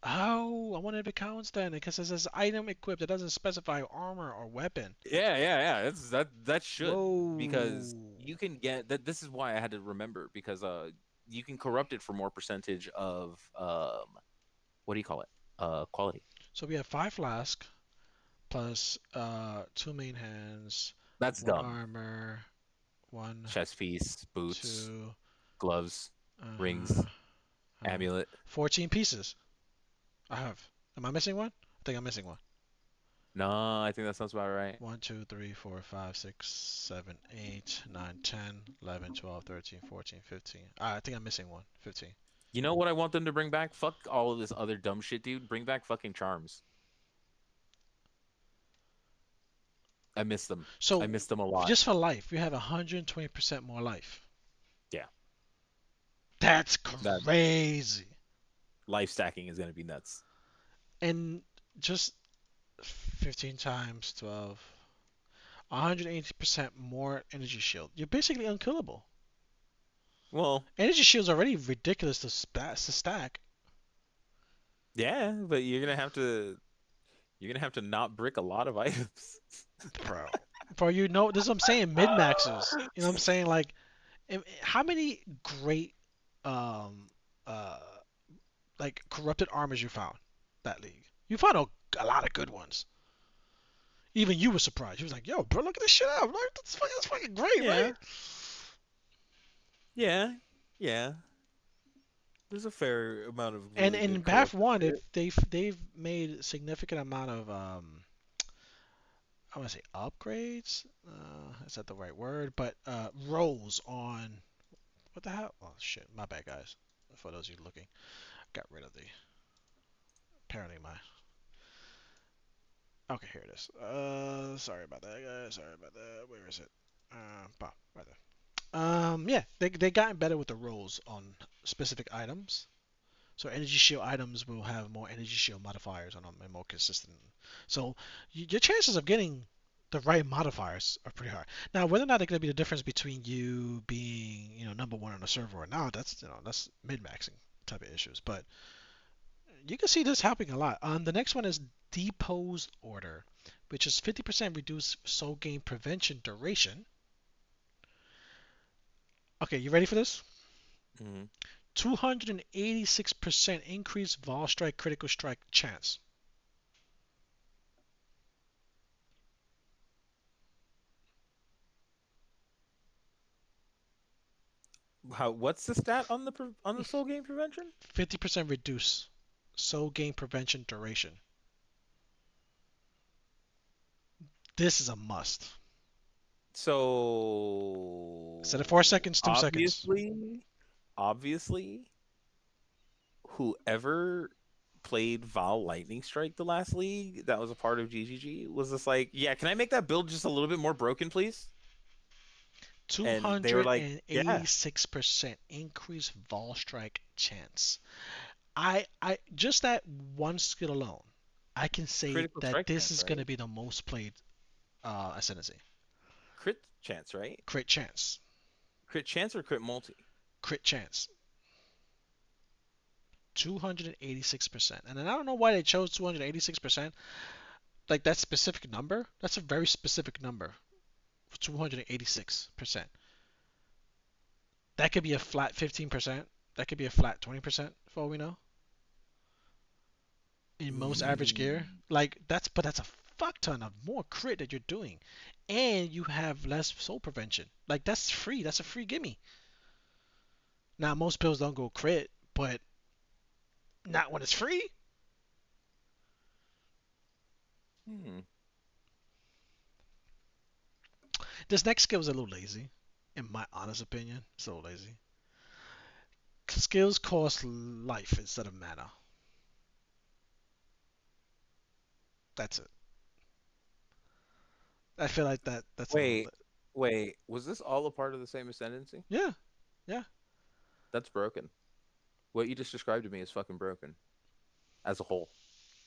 Oh, I wonder if it counts then because it says item equipped. It doesn't specify armor or weapon. Yeah, yeah, yeah. That should because Whoa. you can get that. This is why I had to remember because you can corrupt it for more percentage of what do you call it? Quality. So we have 5 flask plus two main hands, That's one dumb. armor, one, Chest piece, boots, two, gloves, uh, rings, amulet. 14 pieces. I have. Am I missing one? I think I'm missing one. No, I think that sounds about right. 1, 2, 3, 4, 5, 6, 7, 8, 9, 10, 11, 12, 13, 14, 15. I think I'm missing one. 15. You know what I want them to bring back? Fuck all of this other dumb shit, dude. Bring back fucking charms. I miss them. I So miss them a lot. just for life, you have 120% more life. Yeah, That's that crazy. life stacking is gonna be nuts. And just 15 times 12, 180% more energy shield. You're basically unkillable. Well, Energy shield's already ridiculous to, to stack. yeah, but you're gonna have to not brick a lot of items. Bro. Bro, you know, this is what I'm saying, mid-maxers. You know what I'm saying? Like, how many great, um, uh, like, corrupted armors you found that league? You found a lot of good ones. Even you were surprised. You was like, yo, bro, look at this shit out. Like, that's fucking great, right? Yeah, yeah, yeah. There's a fair amount of And really in good BAF corrupted one, if shit. they've made a significant amount of I want to say upgrades. Is that the right word? But roles on what the hell? Oh shit, my bad, guys. For those of you looking, got rid of the apparently my. Okay, here it is. Sorry about that, guys. Sorry about that. Where is it? Right there. Yeah, they gotten better with the roles on specific items. So energy shield items will have more energy shield modifiers on them and more consistent. So your chances of getting the right modifiers are pretty high. Now, whether or not they're going to be the difference between you being, number one on the server or not, that's min-maxing type of issues. But you can see this happening a lot. The next one is deposed order, which is 50% reduced soul gain prevention duration. Okay, you ready for this? Hmm. 286% increased Vol Strike critical strike chance. What's the stat on the soul game prevention? 50% reduce soul gain prevention duration. This is a must. Instead of 4 seconds, So 2 seconds. obviously, whoever played Val Lightning Strike the last league that was a part of GGG was just like, yeah, can I make that build just a little bit more broken, please? And they were like, yeah, 286% increased Vol Strike chance. I just that one skill alone, I can say critical that strike this chance, is right? gonna be the most played ascendancy. Crit chance, right? Crit chance. Crit chance or crit multi? Crit chance. 286%. And then I don't know why they chose 286%. Like that specific number, that's a very specific number. 286%. That could be a flat 15%. That could be a flat 20% for all we know. In most average gear. Mm. But that's a fuck ton of more crit that you're doing. And you have less soul prevention. Like that's free. That's a free gimme. Now most builds don't go crit, but not when it's free. Hmm. This next skill is a little lazy, in my honest opinion. So lazy. Skills cost life instead of mana. That's it. I feel like that's a little. Wait, wait. Was this all a part of the same ascendancy? Yeah, yeah, That's broken. What you just described to me is fucking broken as a whole.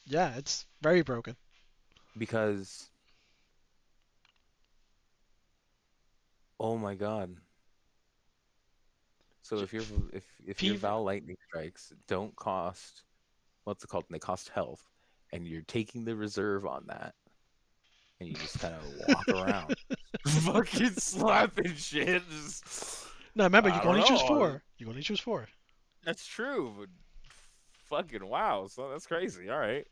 yeah. It's very broken. Because, oh my God. So if your Fever. Val Lightning Strikes don't cost what's it called? And they cost health, and you're taking the reserve on that, and you just kind of walk around, fucking slapping shit. Just, No, remember you I can don't only choose know. four. You can only choose four. That's true, but fucking wow. So that's crazy. All right,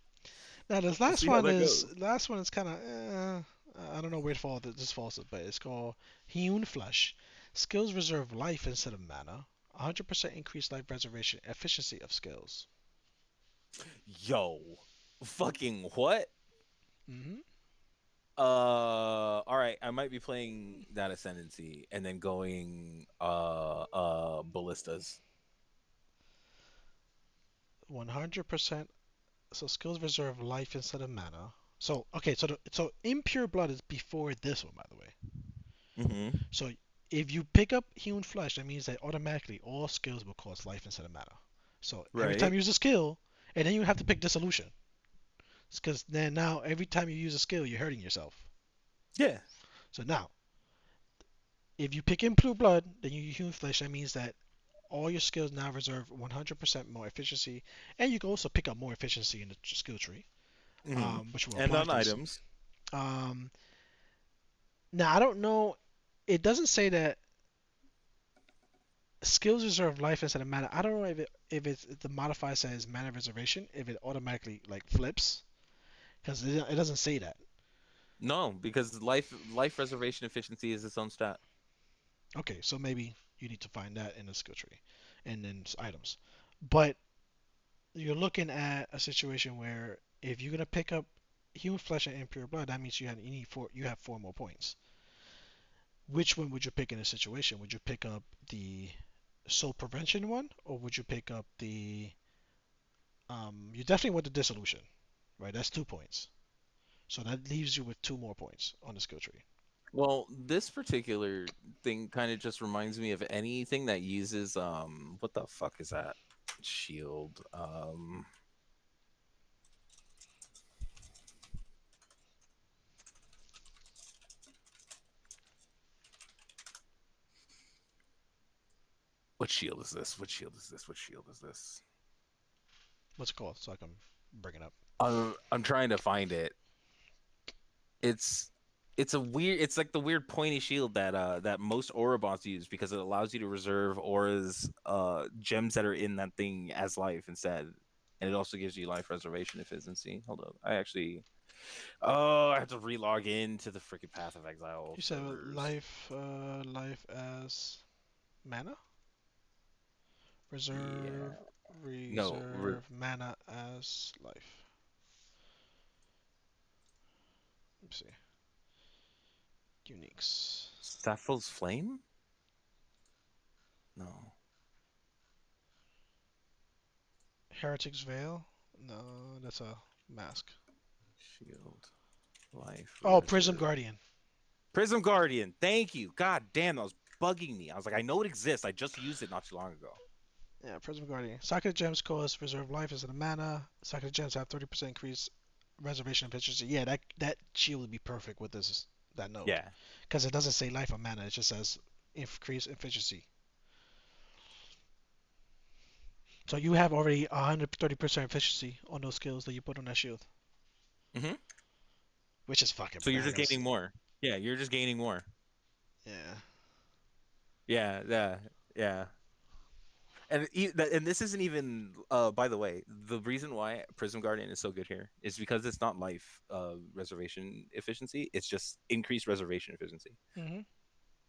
Now this we'll see how that goes. last one is kind of I don't know where this falls, but it's called Hewn Flesh. Skills reserve life instead of mana. 100% increased life preservation efficiency of skills. Yo, fucking what? Hmm. All right. I might be playing that Ascendancy and then going ballistas. 100%. So skills reserve life instead of mana. So okay, so impure blood is before this one, by the way. Hmm. So if you pick up Hewn Flesh, that means that automatically all skills will cost life instead of mana. So every time Right. you use a skill, and then you have to pick Dissolution. Because then now every time you use a skill, you're hurting yourself. Yeah. So now, if you pick Impure Blood, then you use Hewn Flesh, that means that all your skills now reserve 100% more efficiency, and you can also pick up more efficiency in the skill tree, Hmm. which will And apply on this. items. Um, Now I don't know. It doesn't say that skills reserve life instead of mana. I don't know if the modifier says mana reservation, if it automatically like flips, because it doesn't say that. No, because life reservation efficiency is its own stat. Okay, so maybe you need to find that in the skill tree, and then items. But you're looking at a situation where if you're gonna pick up human flesh and impure blood, that means you have four more points. Which one would you pick in this situation? Would you pick up the soul prevention one, or would you pick up the you definitely want the dissolution, right? That's 2 points. So that leaves you with two more points on the skill tree. Well, this particular thing kind of just reminds me of anything that uses what the fuck is that? Shield. What shield is this? What shield is this? What shield is this? What's it called? So I can bring it up. I'm trying to find it. It's it's a weird. It's like the weird pointy shield that that most aura bots use because it allows you to reserve auras, gems that are in that thing as life instead, and it also gives you life reservation efficiency. Hold up, I actually. Oh, I have to relog into the freaking Path of Exile You said servers. life as mana? Yeah. Reserve, No, reserve mana as life. Let me see. Uniques. Sappho's Flame? No. Heretic's Veil? No, that's a mask. Shield. Life Oh, Prism Reserve. Guardian. Prism Guardian. Thank you. God damn, that was bugging me. I was like, I know it exists. I just used it not too long ago. Yeah, Prism Guardian. Socket Gems cost reserve life instead of mana. Socket Gems have 30% increase reservation efficiency. Yeah, that shield would be perfect with this that node. Yeah. Because it doesn't say life or mana, it just says increase efficiency. So you have already 130% efficiency on those skills that you put on that shield, hmm which is fucking So you're just bananas. gaining more. Yeah, you're just gaining more. Yeah. Yeah, yeah, yeah. And this isn't even by the way, the reason why Prism Guardian is so good here is because it's not life reservation efficiency, it's just increased reservation efficiency. hmm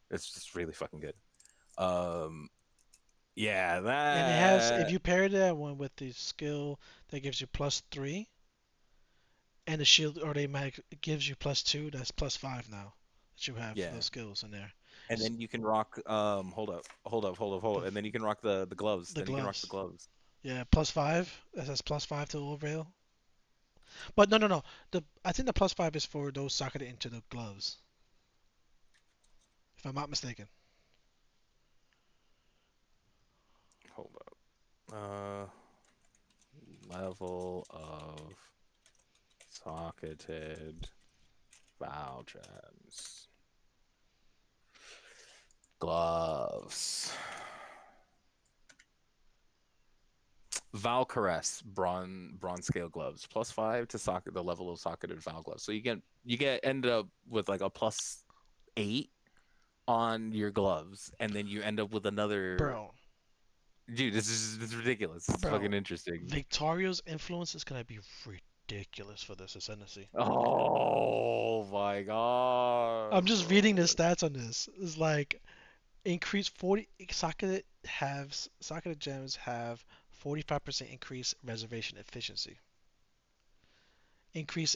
It's just really fucking good. Um yeah, And it has, if that you pair that one with the skill that gives you +3, and the shield automatic gives you +2, that's +5 now that you have yeah. those skills in there. And S- then you can rock hold The, up. And then you can rock the gloves. the Then you can rock the gloves. gloves. Yeah, +5. That says +5 to overrail. But no, no, no. I think the +5 is for those socketed into the gloves, if I'm not mistaken. Hold up. Level of socketed Val gems. Gloves. Val Caress bronze scale gloves +5 to socket the level of socketed Val gloves. So you get end up with like a +8 on your gloves, and then you end up with another. Bro, Dude, this is ridiculous. It's bro. fucking interesting. Victoria's influence is gonna be ridiculous for this ascendancy. Oh my I'm god, just reading the bro. stats on this. It's like increase 40 socketed gems have 45% increase reservation efficiency. Increase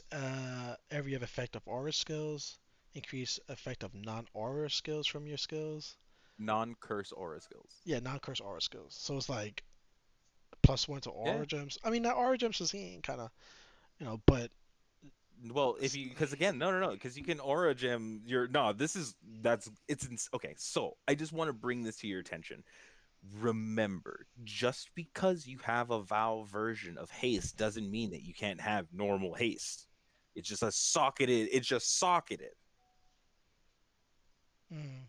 area of effect of aura skills. Increase effect of non-aura skills from your skills. Non-curse aura skills. Yeah, non-curse aura skills. So it's like +1 to Yeah. aura gems. I mean, that aura gems is kind of, but Well, if you because again, no, because you can aura gem your no. This is that's okay. So I just want to bring this to your attention. Remember, just because you have a Vow version of haste doesn't mean that you can't have normal haste. It's just a socketed. It's just socketed. mm,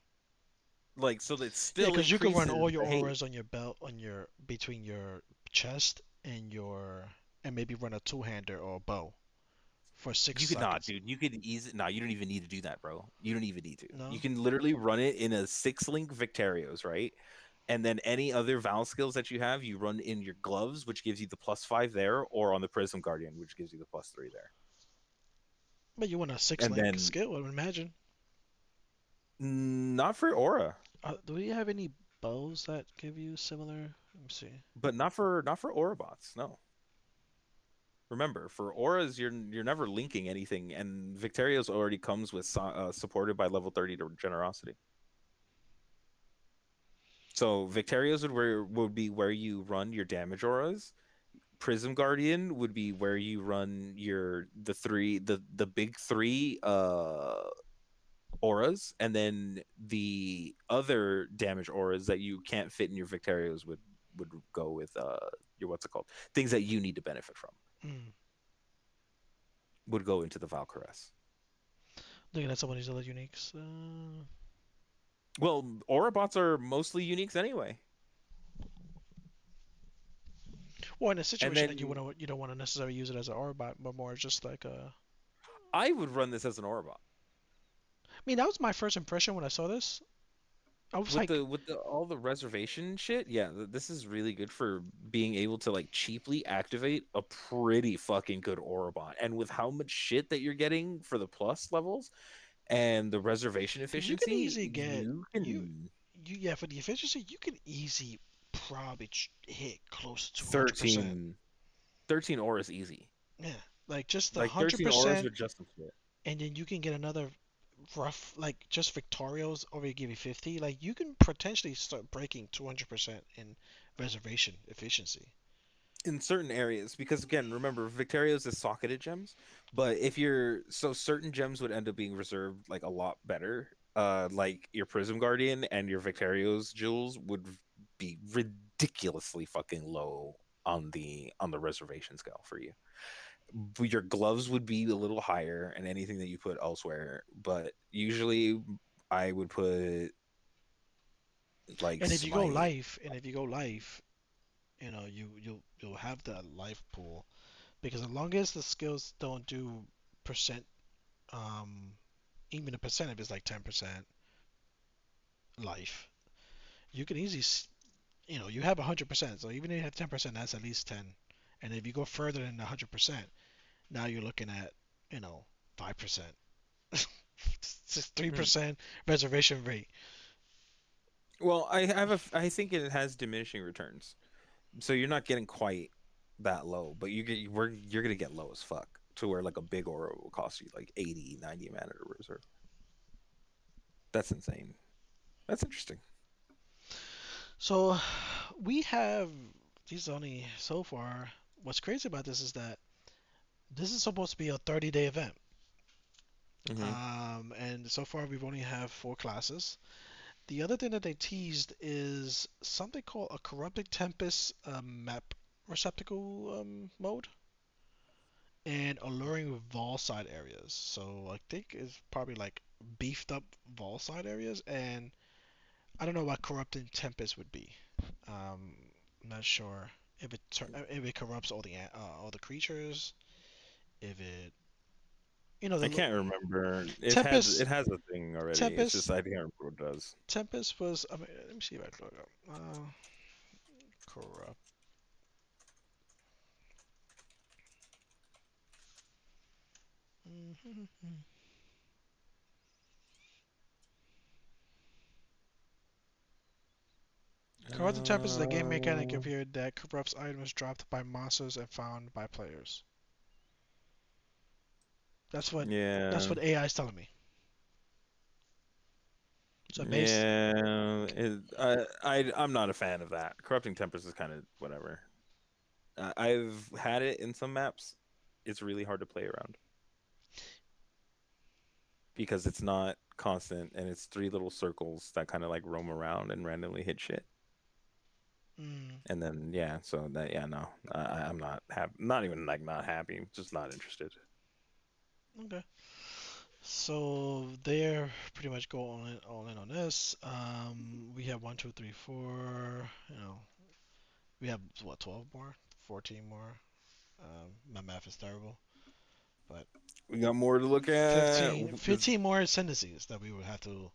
Like so that it yeah, still because you can run increases all your the haste. auras on your belt, on your between your chest and and maybe run a two-hander or a bow for six You could not, sockets. dude. You could easily. No, you don't even need to do that, bro. You don't even need to. You No, can literally run it in a 6 link Victorios, right? And then any other Val skills that you have, you run in your gloves, which gives you the +5 there, or on the Prism Guardian, which gives you the +3 there. but you want a And six-link then skill, I would imagine. not for aura, Do we have any bows that give you similar? Let me see. but not for aura bots. No. Remember, for auras, you're never linking anything, and Victorios already comes with supported by level 30 to generosity. So Victorios would be where you run your damage auras. Prism Guardian would be where you run the big three auras, and then the other damage auras that you can't fit in your Victorios would would go with your what's it called? Things that you need to benefit from Mm. would go into the Valkyries. Looking at some of these other uniques. Well, Orobots are mostly uniques anyway. Well, in a And situation that then you don't want to necessarily use it as an Arbot, but more just like a. I would run this as an Orobot. I mean, that was my first impression when I saw this. I was With like, the all the reservation shit, yeah, this is really good for being able to like cheaply activate a pretty fucking good Orobot. And with how much shit that you're getting for the plus levels and the reservation because you can efficiency, easily get you you can you yeah for the efficiency you can easy probably hit close to 100%. 13 13 auras easy. Yeah, like just the Like 13 auras 100%, with just some shit. and then you can get another rough like just Victorios over give you 50. Like you can potentially start breaking 200% in reservation efficiency. In certain areas, because again, remember, Victoria's is socketed gems, but if you're so certain gems would end up being reserved like a lot better. Like your Prism Guardian and your Victorious jewels would be ridiculously fucking low on the reservation scale for you. But your gloves would be a little higher and anything that you put elsewhere, but usually I would put like And if you go smite. life, and if you go life, you'll have that life pool because as long as the skills don't do percent, um, even a percent if it's like 10% life, you can easily, you have 100%. So even if you have 10%, that's at least 10. And if you go further than 100%, now you're looking at, 5%, Hmm. 3% reservation rate. Well, I think it has diminishing returns. So you're not getting quite that low, but you're gonna get low as fuck to where like a big aura will cost you like 80, 90 mana to reserve. That's insane. That's interesting. So we have these only so far. What's crazy about this is that this is supposed to be a 30-day event. Hmm. And so far we've only have four classes. The other thing that they teased is something called a Corrupted Tempest map receptacle mode and alluring Vol side areas. So I think it's probably like beefed up Vol side areas, and I don't know what Corrupted Tempest would be. Um, I'm not sure if it corrupts all the creatures. If it, I the can't remember. It Tempest has a thing already. It's Tempest just I can't remember what it does. Tempest was. I mean, let me see if I can look up. Corrupt. Corrupted Tempest is a game mechanic Uh, appeared that corrupts items dropped by monsters and found by players. That's what that's yeah, what AI is telling me. So based, yeah. I'm not a fan of that. Corrupting Tempest is kind of whatever. I've had it in some maps. It's really hard to play around because it's not constant and it's three little circles that kind of like roam around and randomly hit shit. mm, And then yeah, so that yeah, no, I'm not happy. Not even like not happy, just not interested. okay. So they're pretty much go all in on this. We have one, two, three, four. We have what 12 more, 14 more. My math is terrible, but We got more to look at. 15, 15 more ascendancies that we would have to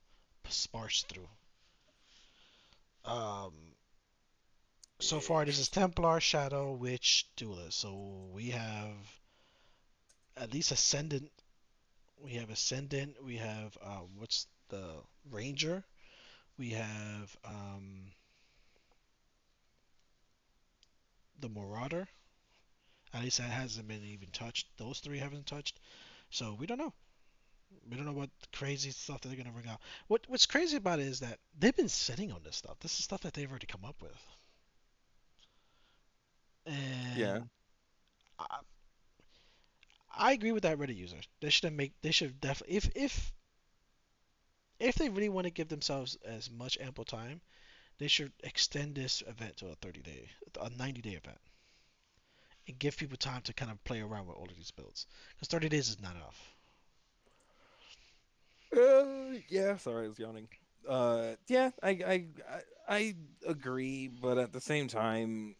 sparse through. Um, so far this is Interesting. Templar, Shadow, Witch, Duelist. So we have at least Ascendant. We have Ascendant. We have what's the Ranger? We have the Marauder. At least that hasn't been even touched. Those three haven't touched. So we don't know. We don't know what crazy stuff that they're gonna bring out. What's crazy about it is that they've been sitting on this stuff. This is stuff that they've already come up with, Yeah, and I, I agree with that Reddit user. They should have make. They should definitely if they really want to give themselves as much ample time, They should extend this event to a 90-day event, and give people time to kind of play around with all of these builds. Because 30 days is not enough. Yeah, sorry, I was yawning. Yeah, I agree, but at the same time,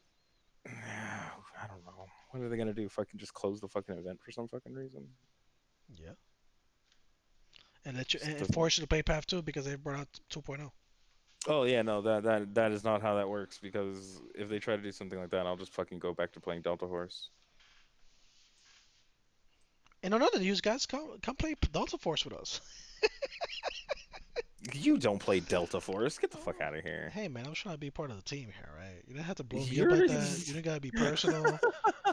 I don't know. What are they gonna do? Fucking just close the fucking event for some fucking reason? Yeah. And let you Just and doesn't. force you to play Path 2 because they brought out 2.0. Oh yeah, no, that is not how that works. Because if they try to do something like that, I'll just fucking go back to playing Delta Horse. And another news, guys, come play Delta Force with us. You don't play Delta Force. Get the fuck Oh, out of here. hey man, I'm trying to be part of the team here, right? You don't have to blow me up You're like that. You don't gotta be personal.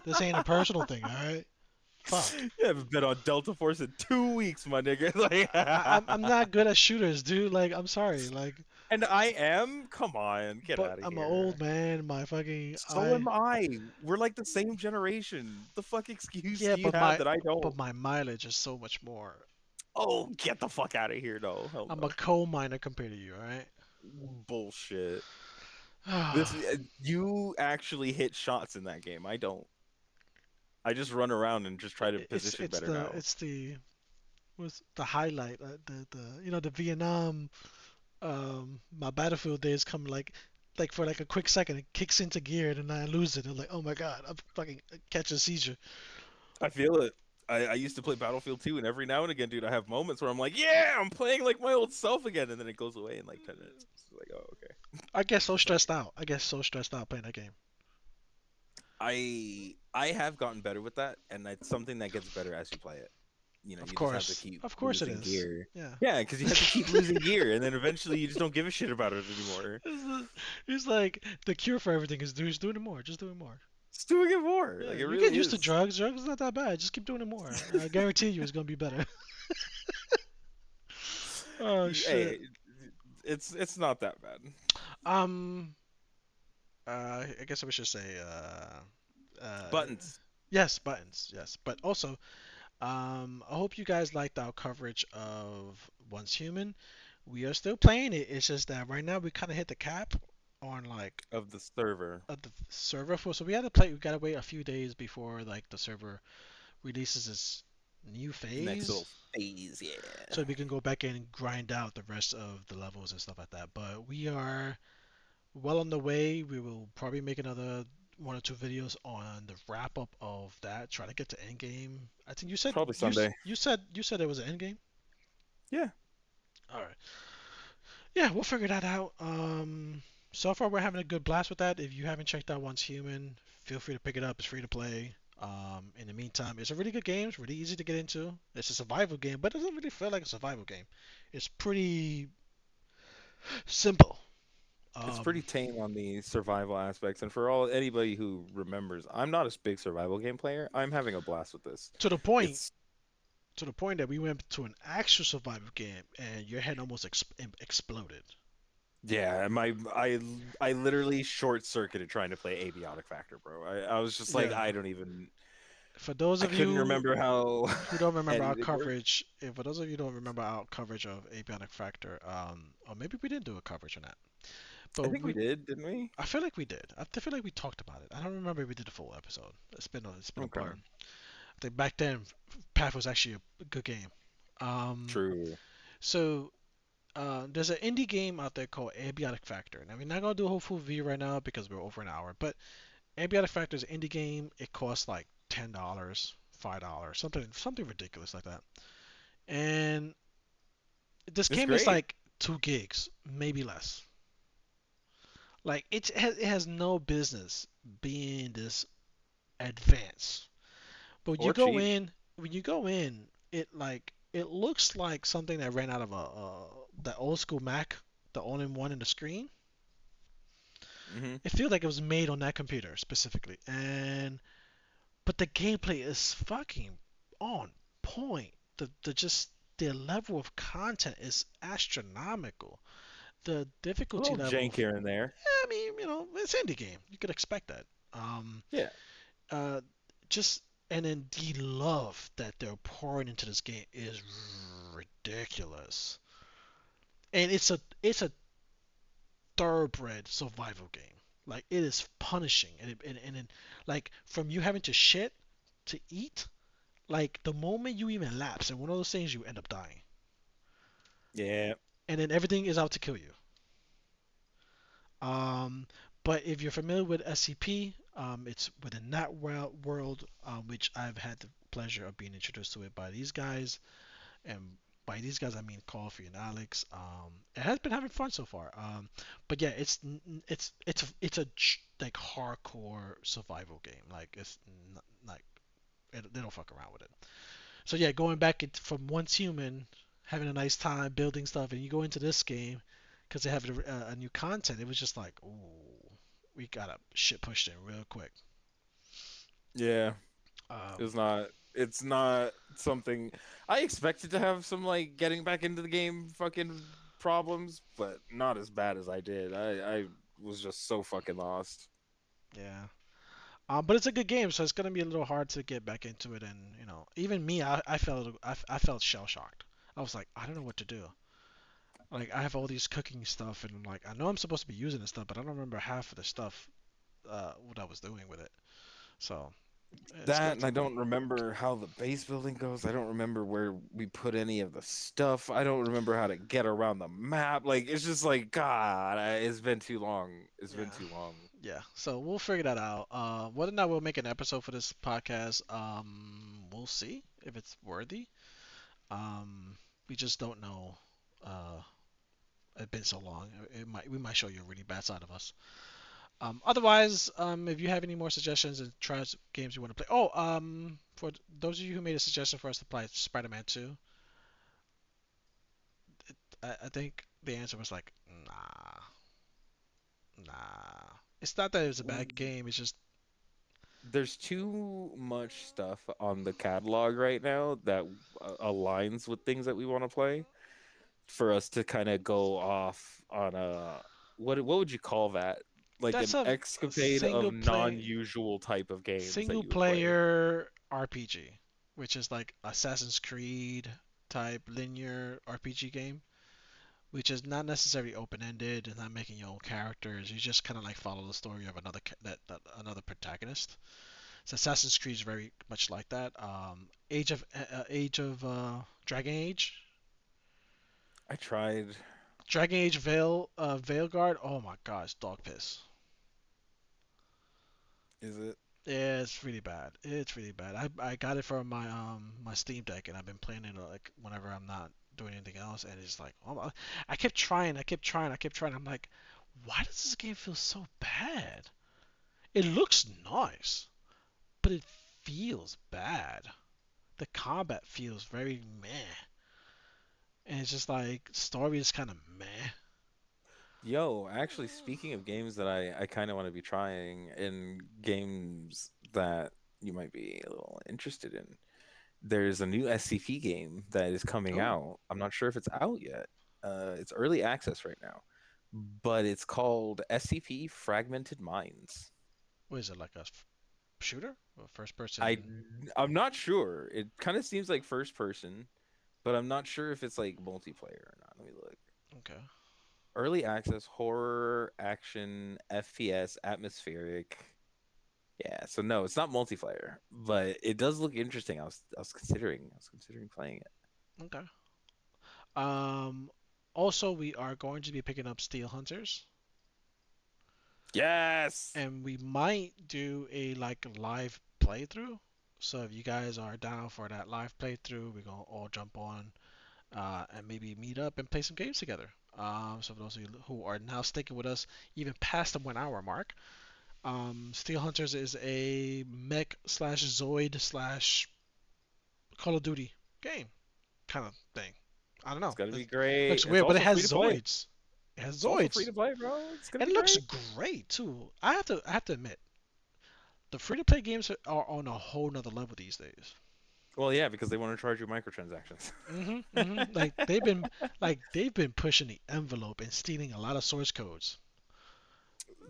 This ain't a personal thing, all right? Fuck. you haven't been on Delta Force in 2 weeks, my nigga. I'm Like, not good at shooters, dude. Like I'm sorry, like, and I am. Come on, get but out of I'm an old here. man. My fucking So I am I. We're like the same generation. The fuck excuse Yeah, do you have that I don't? but my mileage is so much more. Oh, get the fuck out of here. No, hell I'm a no. coal miner compared to you, all right? Bullshit. This you actually hit shots in that game. I don't. I just run around and just try to position better now. it's the was the highlight, the Vietnam, my battlefield days come like for like a quick second it kicks into gear and then I lose it. I'm like, oh my god, I'm fucking catch a seizure. I feel it. I used to play Battlefield 2, and every now and again, dude, I have moments where I'm like, yeah, I'm playing like my old self again, and then it goes away in like 10 minutes. It's like, oh, okay. I get so It's like, stressed out. I get so stressed out playing that game. I have gotten better with that, and it's something that gets better as you play it. You know, Of you just have to course, keep of course it losing is. gear. Yeah. Yeah, because you have to keep losing gear, and then eventually you just don't give a shit about it anymore. It's like the cure for everything is just doing it more, just doing it more. Just doing it more. Like Yeah, it you get really used to is. drugs. Drugs is not that bad. Just keep doing it more. I guarantee you, it's gonna be better. Oh shit. Hey, it's not that bad. Um. I guess I should say. Uh. Buttons Yes, buttons. Yes, but also, I hope you guys liked our coverage of Once Human. We are still playing it. It's just that right now we kind of hit the cap on like of the server. the server for. So we had to play. We gotta wait a few days before like the server releases its new Next little phase, phase, yeah. so we can go back in and grind out the rest of the levels and stuff like that. But we are well on the way. We will probably make another one or two videos on the wrap up of that. Try to get to end game. I think you said Probably Sunday. you said there was an end game. Yeah, All right. Yeah, we'll figure that out. So far we're having a good blast with that. If you haven't checked out Once Human, feel free to pick it up. It's free to play. In the meantime, it's a really good game. It's really easy to get into. It's a survival game, but it doesn't really feel like a survival game. It's pretty simple. it's pretty Um, tame on the survival aspects. And for all anybody who remembers, I'm not a big survival game player. I'm having a blast with this. to the point It's to the point that we went to an actual survival game and your head almost exploded. yeah, I literally short circuited trying to play Abiotic Factor, bro. I was just like, Yeah. I don't even For those I of couldn't you remember how who don't remember our anything worked. coverage, if for those of you who don't remember our coverage of Abionic Factor, or maybe we didn't do a coverage on that, I but think we did, didn't we? I feel like we did. I feel like we talked about it. I don't remember if we did a full episode. It's been a blur. Okay. I think back then, Path was actually a good game. Um, True. so there's an indie game out there called Abiotic Factor. Now we're not gonna do a whole full review right now because we're over an hour, but Abiotic Factor is an indie game. It costs like $10, $5, something ridiculous like that. And this It's game is great. like 2 gigs, maybe less. Like it has no business being this advanced. But Or cheap. when you go in, it looks like something that ran out of the old school Mac, the all-in-one in the screen. Hmm. It feels like it was made on that computer specifically. And but the gameplay is fucking on point. The just the level of content is astronomical. The A difficulty little level, jank here and there. I mean, it's indie game. You could expect that. Um, Yeah. uh, just and then the love that they're pouring into this game is ridiculous. And it's a thoroughbred survival game. Like it is punishing, and like from you having to shit to eat, like the moment you even lapse in one of those things, you end up dying, Yeah. and then everything is out to kill you. Um, but if you're familiar with SCP, it's within that world, which I've had the pleasure of being introduced to it by these guys, and by these guys I mean Coffee and Alex. It has been having fun so far. But yeah, it's a like hardcore survival game. Like it's like they don't fuck around with it. So yeah, going back from once human, having a nice time building stuff, and you go into this game because they have a new content. It was just like, ooh, we got a shit pushed in real quick. Yeah. Um, It's not something I expected to have some like getting back into the game fucking problems, but not as bad as I did. I was just so fucking lost. yeah. But it's a good game, so it's gonna be a little hard to get back into it. And even me, I felt shell shocked. I was like, I don't know what to do. Like I have all these cooking stuff, and I'm like, I know I'm supposed to be using this stuff, but I don't remember half of the stuff what I was doing with it. So it's gonna That and I take me. don't remember how the base building goes. I don't remember where we put any of the stuff. I don't remember how to get around the map. Like it's just like God, it's been too long. It's been Yeah, too long. yeah. So we'll figure that out. Whether or not we'll make an episode for this podcast, we'll see if it's worthy. Um, we just don't know. Uh, it's been so long. We might show you a really bad side of us. Otherwise, if you have any more suggestions and tries games you want to play. Oh, for those of you who made a suggestion for us to play Spider-Man 2, I think the answer was like, nah, nah. It's not that it was a bad game. It's just There's too much stuff on the catalog right now that aligns with things that we want to play for us to kind of go off on a what would you call that? Like that's an a escapade of play non-usual type of games that single you would play. player RPG, which is like Assassin's Creed type linear RPG game, which is not necessarily open-ended and not making your own characters. You just kind of like follow the story of that another protagonist. So Assassin's Creed is very much like that. Age of Dragon Age, I tried. Dragon Age Veilguard. Oh my gosh, dog piss. Is it? Yeah, it's really bad. It's really bad. I got it from my Steam Deck, and I've been playing it like whenever I'm not doing anything else, and it's like, oh, I kept trying, I kept trying, I kept trying. I'm like, why does this game feel so bad? It looks nice, but it feels bad. The combat feels very meh, and it's just like story is kind of meh. Yo, actually, speaking of games that I kind of want to be trying and games that you might be a little interested in, there's a new SCP game that is coming Oh, out. I'm not sure if it's out yet. It's early access right now, but it's called SCP Fragmented Minds. what is it like a shooter or first I person? I'm not sure. It kind of seems like first person, but I'm not sure if it's like multiplayer or not. Let me look. Okay, Early access horror action FPS atmospheric. Yeah, so no, it's not multiplayer, but it does look interesting. I was considering playing it. okay. Um, Also, we are going to be picking up Steel Hunters, Yes. and we might do a like live playthrough. So if you guys are down for that live playthrough, we're gonna all jump on and maybe meet up and play some games together. So for those of you who are now sticking with us even past the 1 hour mark, Steel Hunters is a mech slash Zoid slash Call of Duty game kind of thing. I don't It's know. gonna It be great. looks It's weird, but it also has free to play. Zoids. It has It's also free Zoids. to play, bro. It's gonna It be looks great. great too. I have to admit, the free to play games are on a whole nother level these days. Well, yeah, because they want to charge you microtransactions. Like they've been pushing the envelope and stealing a lot of source codes.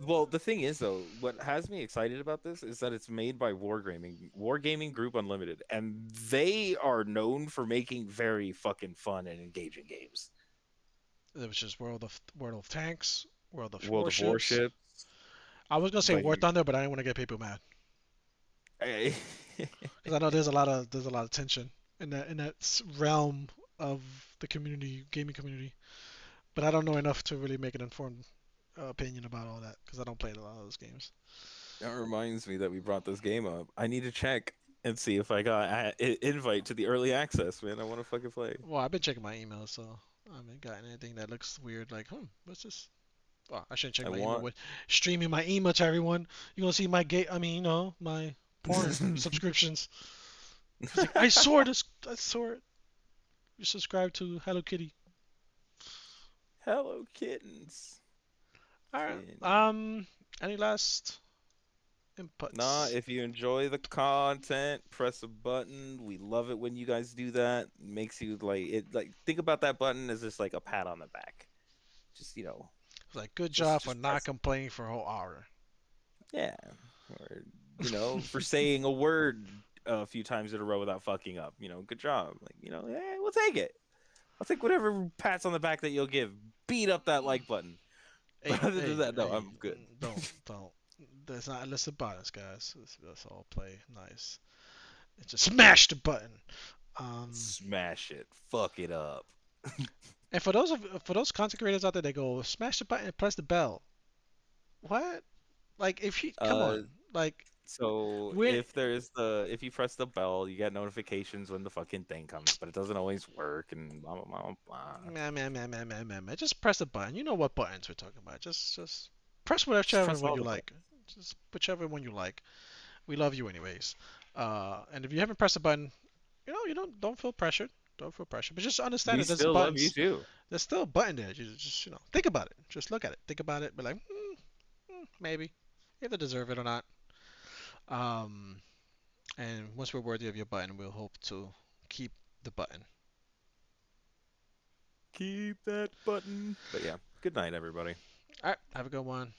Well, the thing is, though, what has me excited about this is that it's made by Wargaming Group Unlimited, and they are known for making very fucking fun and engaging games. It was just World of Tanks. World of World of Warships. Warships. I was gonna say But War Thunder, but I didn't want to get people mad hey, because I know there's a lot of tension in that realm of the community, gaming community. But I don't know enough to really make an informed opinion about all that because I don't play a lot of those games. that reminds me that we brought this game up. I need to check and see if I got invite to the early access, man. I want to fucking play. Well, I've been checking my email, so I haven't gotten anything that looks weird. Like, what's this? Well, I shouldn't check I my email want. with streaming my email to everyone. You gonna see my gate? I mean, my porn subscriptions. It's like I saw this. I saw it. You subscribe to Hello Kitty. Hello kittens. All right. Kitty. Any last Nah, inputs? if you enjoy the content, press a button. We love it when you guys do that. Makes you like it. Like think about that button as just like a pat on the back. Just Like, good just job for just not press. complaining for a whole hour. Yeah, or for saying a word a few times in a row without fucking up. Good job. Like we'll take it. I'll take whatever pats on the back that you'll give. Beat up that like button. But Hey, other than hey, that, no, hey! I'm good. Don't. There's not illicit bias, guys. Let's all play nice. Just smash the button. Um, Smash it. Fuck it up. and for those content creators out there, they go smash the button and press the bell. What? Like, if you come Uh, on, like so we're if you press the bell, you get notifications when the fucking thing comes, but it doesn't always work and blah blah blah blah. man. Just press the button. You know what buttons we're talking about. Just press Just whichever press one all you the like. buttons. Just whichever one you like. We love you anyways. And if you haven't pressed the button, you don't feel pressured. Don't feel pressured. But just understand We that there's still love you buttons. too. There's still a button there. You just think about it. Just look at it. Think about it. Be like, maybe if they deserve it or not. Um, and once we're worthy of your button, we'll hope to keep the button. Keep that button. But yeah, good night, everybody. All right. Have a good one.